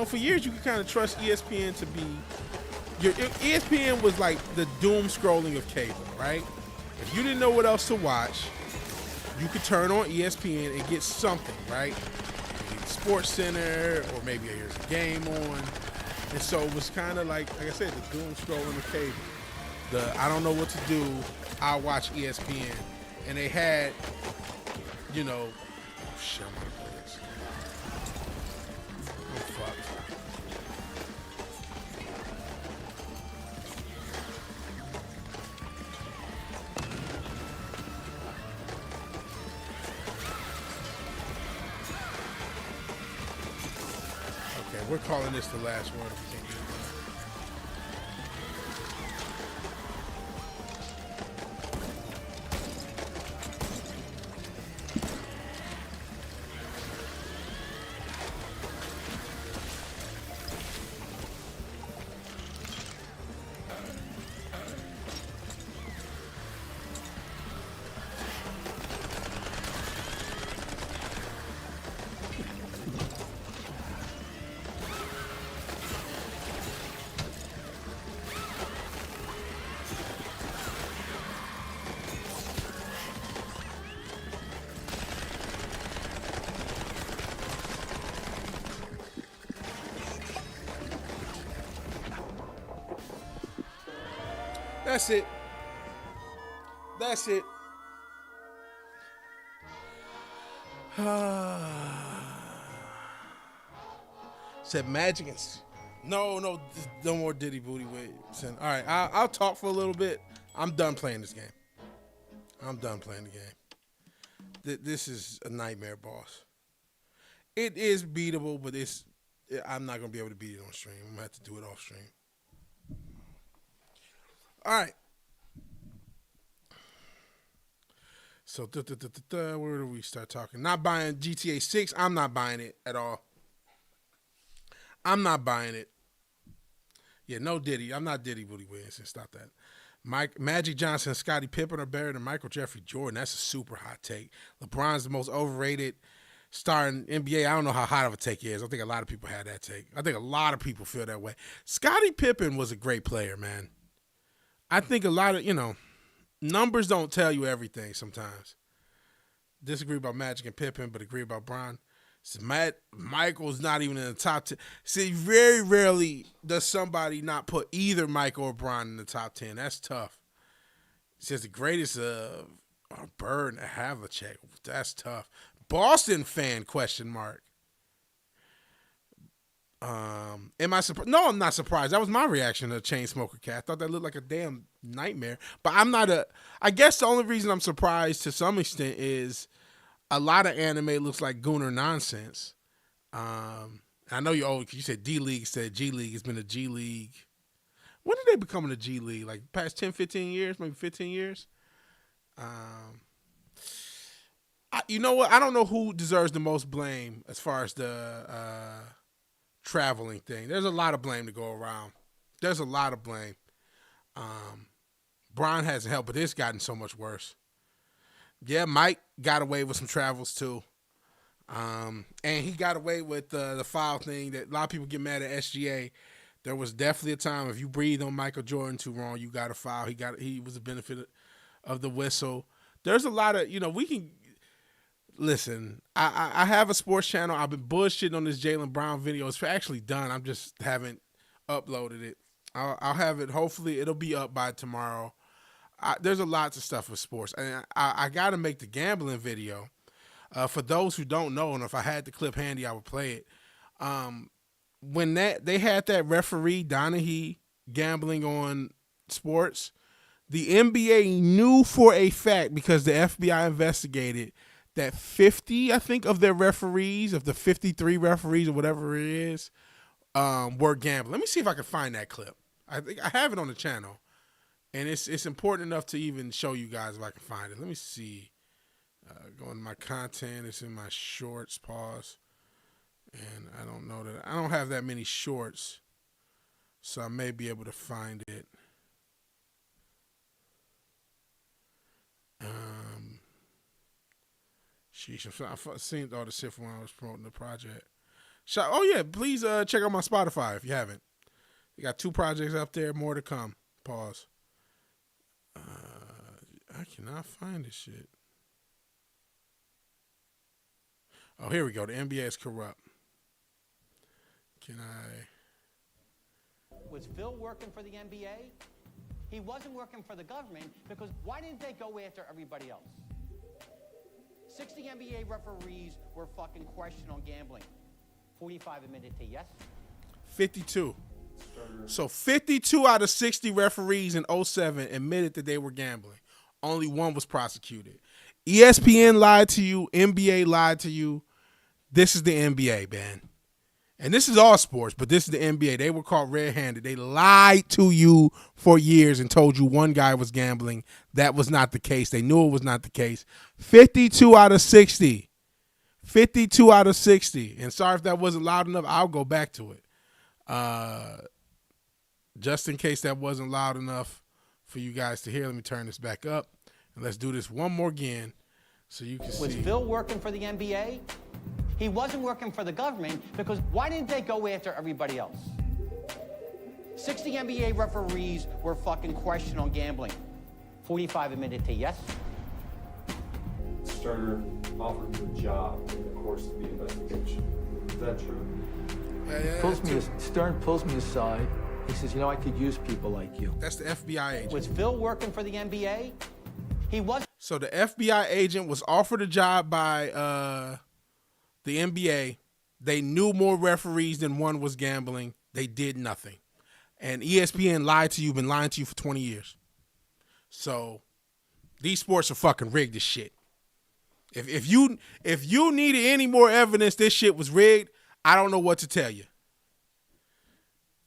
for years you could kind of trust ESPN to be ESPN was like the doom scrolling of cable, right? If you didn't know what else to watch, you could turn on ESPN and get something, right? Sports Center, or maybe here's a game on. And so it was kind of like I said, the doom scrolling of cable. I don't know what to do, I'll watch ESPN. And they had, shit, I'm gonna play this. Oh, fuck. Okay, we're calling this the last one. That's it. That's it. Said Magic and... No more Diddy Booty Williamson. All right, I'll talk for a little bit. I'm done playing this game. I'm done playing the game. This is a nightmare, boss. It is beatable, but I'm not going to be able to beat it on stream. I'm going to have to do it off stream. All right. So, where do we start talking? Not buying GTA 6. I'm not buying it at all. I'm not buying it. Yeah, no Diddy. I'm not Diddy Booty Williamson. Stop that. Magic Johnson and Scottie Pippen are better than Michael Jeffrey Jordan. That's a super hot take. LeBron's the most overrated star in NBA. I don't know how hot of a take it is. I think a lot of people had that take. I think a lot of people feel that way. Scottie Pippen was a great player, man. I think a lot of, numbers don't tell you everything sometimes. Disagree about Magic and Pippen, but agree about Bron. So Michael's not even in the top 10. See, very rarely does somebody not put either Michael or Bron in the top 10. That's tough. It says the greatest Bird and Havlicek. That's tough. Boston fan, question mark. Am I surprised? No, I'm not surprised. That was my reaction to Chainsmoker Cat. I thought that looked like a damn nightmare. But I guess the only reason I'm surprised to some extent is a lot of anime looks like Gooner nonsense. I know you're old because you said D-League, said G-League has been a G-League. When did they become a G-League? Like past 10, 15 years, maybe 15 years? You know what? I don't know who deserves the most blame as far as the traveling thing. There's a lot of blame to go around. There's a lot of blame. Bron hasn't helped, but it's gotten so much worse. Yeah, Mike got away with some travels too. And he got away with the foul thing that a lot of people get mad at SGA. There was definitely a time if you breathe on Michael Jordan too wrong, you got a foul. He was the benefit of the whistle. There's a lot of, we can listen. I have a sports channel. I've been bullshitting on this Jaylen Brown video. It's actually done. I just haven't uploaded it. I'll have it. Hopefully it'll be up by tomorrow. There's a lot of stuff with sports. And I got to make the gambling video. For those who don't know, and if I had the clip handy, I would play it. When they had that referee, Donahue, gambling on sports, the NBA knew for a fact, because the FBI investigated, that 50, I think, of their referees, of the 53 referees or whatever it is, were gambling. Let me see if I can find that clip. I think I have it on the channel. And it's important enough to even show you guys if I can find it. Let me see. Going to my content. It's in my shorts. Pause. And I don't know that I don't have that many shorts, so I may be able to find it. Sheesh, I've seen all the shit from when I was promoting the project. Oh yeah, please check out my Spotify if you haven't. You got 2 projects up there, more to come. Pause. I cannot find this shit. Oh, here we go. The NBA is corrupt. Can I? Was Phil working for the NBA? He wasn't working for the government because why didn't they go after everybody else? 60 NBA referees were fucking questioned on gambling. 45 admitted to yes. 52. So 52 out of 60 referees in 07 admitted that they were gambling. Only 1 was prosecuted. ESPN lied to you. NBA lied to you. This is the NBA, man. And this is all sports, but this is the NBA. They were caught red-handed. They lied to you for years and told you one guy was gambling. That was not the case. They knew it was not the case. 52 out of 60. 52 out of 60. And sorry if that wasn't loud enough. I'll go back to it. Just in case that wasn't loud enough for you guys to hear, let me turn this back up. And let's do this one more again so you can see. Was Phil working for the NBA? He wasn't working for the government because why didn't they go after everybody else? 60 NBA referees were fucking questioned on gambling. 45 admitted to yes. Starter offered him a job in the course of the investigation. Is that true? Stern pulls me aside. He says, you know, I could use people like you. That's the FBI agent. Was Phil working for the NBA? He was. So the FBI agent was offered a job by the NBA. They knew more referees than one was gambling. They did nothing. And ESPN lied to you, been lying to you for 20 years. So these sports are fucking rigged as shit. If you needed any more evidence this shit was rigged, I don't know what to tell you.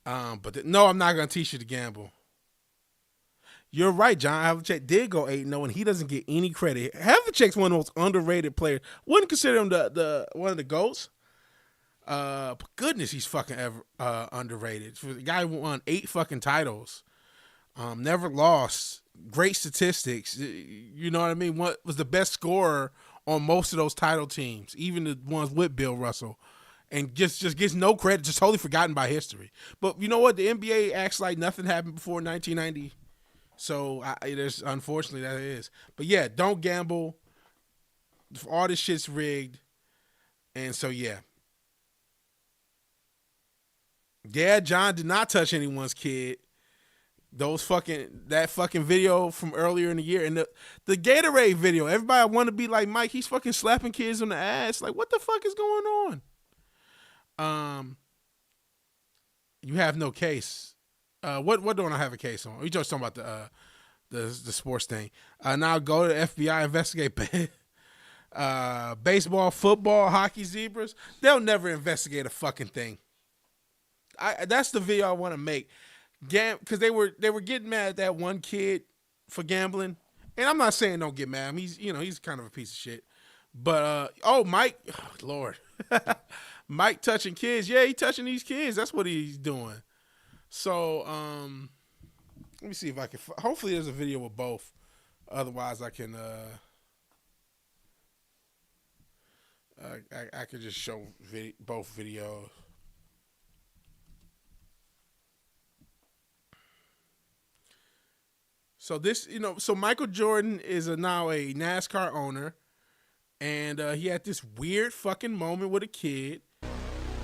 No, I'm not going to teach you to gamble. You're right, John Havlicek did go 8-0, and he doesn't get any credit. Havlicek's one of the most underrated players. Wouldn't consider him the one of the GOATs. But goodness, he's fucking underrated. For the guy who won 8 fucking titles, never lost, great statistics. You know what I mean? What was the best scorer on most of those title teams, even the ones with Bill Russell, and just gets no credit, just totally forgotten by history. But you know what? The NBA acts like nothing happened before 1990. So there's unfortunately that is. But yeah, don't gamble. All this shit's rigged. And so yeah. Yeah, John did not touch anyone's kid. That fucking video from earlier in the year. And the Gatorade video, everybody want to be like Mike, he's fucking slapping kids on the ass. Like, what the fuck is going on? You have no case. What don't I have a case on? We just talking about the sports thing. Now go to the FBI, investigate baseball, football, hockey, zebras. They'll never investigate a fucking thing. That's the video I want to make. Because they were getting mad at that one kid for gambling, and I'm not saying don't get mad. He's kind of a piece of shit. But Mike, Lord, Mike touching kids. Yeah, he touching these kids. That's what he's doing. So let me see if I can. Hopefully, there's a video of both. Otherwise, I can. I could just show both videos. So so Michael Jordan is now a NASCAR owner, and he had this weird fucking moment with a kid,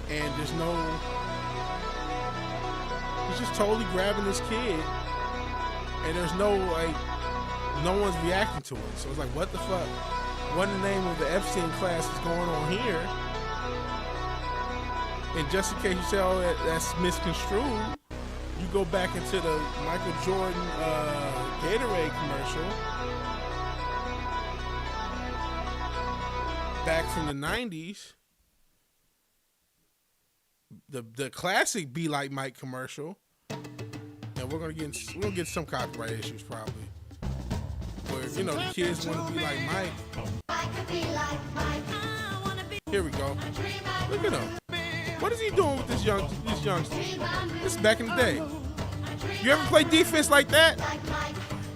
and he's just totally grabbing this kid, and there's no one's reacting to it. So it's like, what the fuck? What in the name of the Epstein class is going on here? And just in case you say, oh, that's misconstrued, you go back into the Michael Jordan Gatorade commercial back from the 90s. The classic Be Like Mike commercial. And we'll get some copyright issues probably. Where, the kids want to be like Mike. Here we go. Look at him. What is he doing with these youngsters? This is back in the day. You ever play defense like that?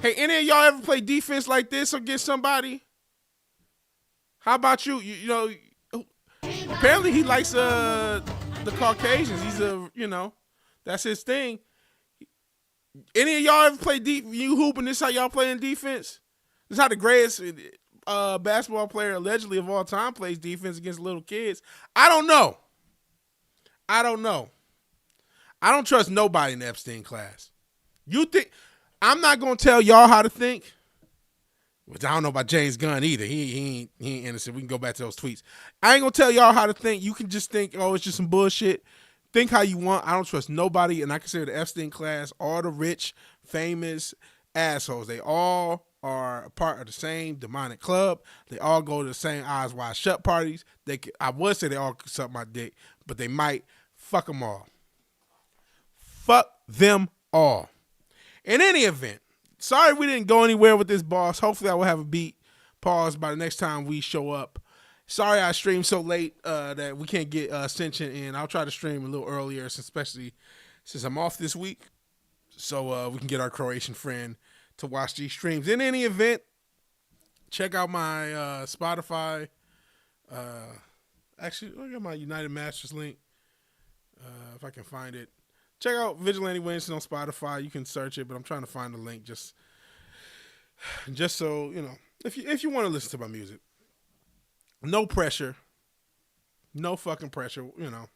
Hey, any of y'all ever play defense like this against somebody? How about you? You know, apparently he likes the Caucasians. He's that's his thing. Any of y'all ever play you hooping? This how y'all playing defense? This how the greatest basketball player allegedly of all time plays defense against little kids. I don't know. I don't trust nobody in the Epstein class. You think I'm not gonna tell y'all how to think? Which I don't know about James Gunn either. He ain't innocent. We can go back to those tweets. I ain't gonna tell y'all how to think. You can just think, oh, it's just some bullshit. Think how you want. I don't trust nobody, and I consider the Epstein class all the rich, famous assholes. They all are a part of the same demonic club. They all go to the same Eyes Wide Shut parties. I would say they all suck my dick, but they might. Fuck them all. Fuck them all. In any event, sorry we didn't go anywhere with this, boss. Hopefully I will have a beat pause by the next time we show up. Sorry I streamed so late that we can't get Ascension in. I'll try to stream a little earlier, especially since I'm off this week, so we can get our Croatian friend to watch these streams. In any event, check out my Spotify. Actually, look at my United Masters link. If I can find it. Check out Vigilante Williamson on Spotify. You can search it, but I'm trying to find the link just so, you know, if you want to listen to my music. No pressure. No fucking pressure, you know.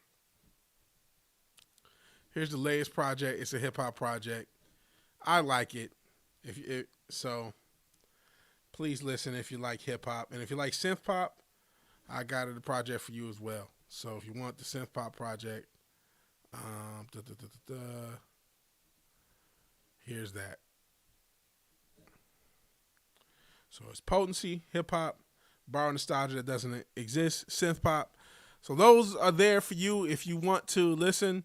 Here's the latest project. It's a hip-hop project. I like it. So please listen if you like hip-hop. And if you like synth-pop, I got a project for you as well. So if you want the synth-pop project, here's that. So it's potency, hip hop, borrow nostalgia that doesn't exist, synth pop. So those are there for you if you want to listen.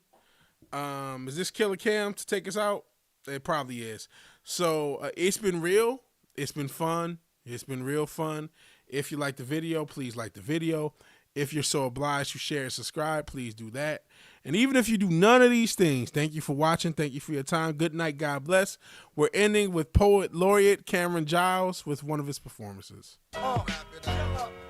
Is this Killer Cam to take us out? It probably is. So it's been real. It's been fun. It's been real fun. If you like the video, please like the video. If you're so obliged to share and subscribe, please do that. And even if you do none of these things, thank you for watching. Thank you for your time. Good night. God bless. We're ending with Poet Laureate Cameron Giles with one of his performances. I'm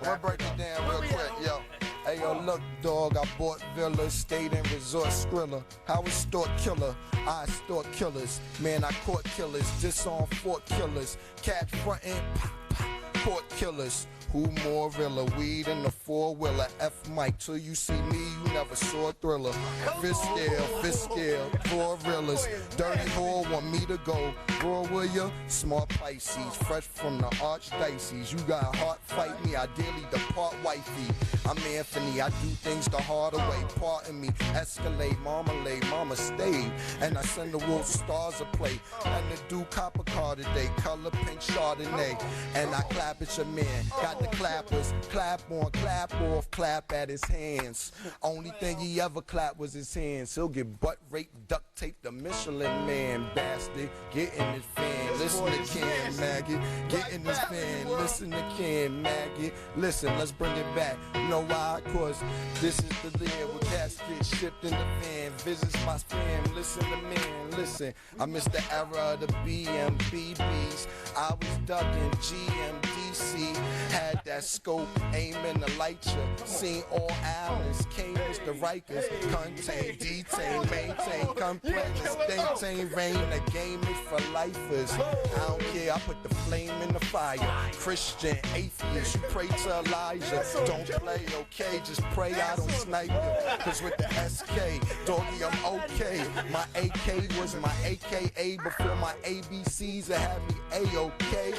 gonna break it down real quick, yo. Hey, yo, look, dog, I bought villas, stayed in resort Skrilla. How was Stork Killer? I stalk killers. Man, I caught killers, disarm fort killers. Cat frontin', pop, pop, court killers. Who more realer? Weed in the four-wheeler. F Mike, till you see me, you never saw a thriller. Fist scale, four realers. Dirty whore want me to go. Raw will ya? Smart Pisces, fresh from the archdiocese. You got heart, fight me, ideally depart wifey. I'm Anthony, I do things the harder way. Pardon me, escalate, marmalade, mama stayed. And I send the wolf stars a play. And the do copper car today, color pink Chardonnay. And I clap at your man, got the clappers, clap on, clap off, clap at his hands. Only thing he ever clapped was his hands. He'll get butt raped, duct tape the Michelin man, bastard. Get in his fan, listen to Ken Maggot. Get in his fan, listen to Ken Maggot. Listen, let's bring it back. You know why? Cause this is the year where cats get shipped in the van. Visits my spam, listen to man, listen. I missed the era of the BMBBs. I was ducking GMDC. Had that scope, aiming to light ya. Seen all islands, came Mr. Rikers. Contain, detain, maintain, complaints, maintain, rain. The game is for lifers. I don't care, I put the flame in the fire. Christian, atheist, you pray to Elijah. Don't play, okay, just pray I don't snipe you. Cause with the SK, doggy, I'm okay. My AK was my AKA before my ABCs that had me A-okay.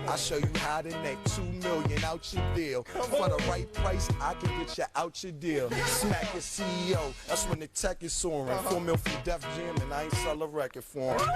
I'll show you how to make 2 million out your deal. For the right price, I can get you out your deal. Smack your CEO, that's when the tech is soaring. 4 mil from Def Jam and I ain't sell a record for him.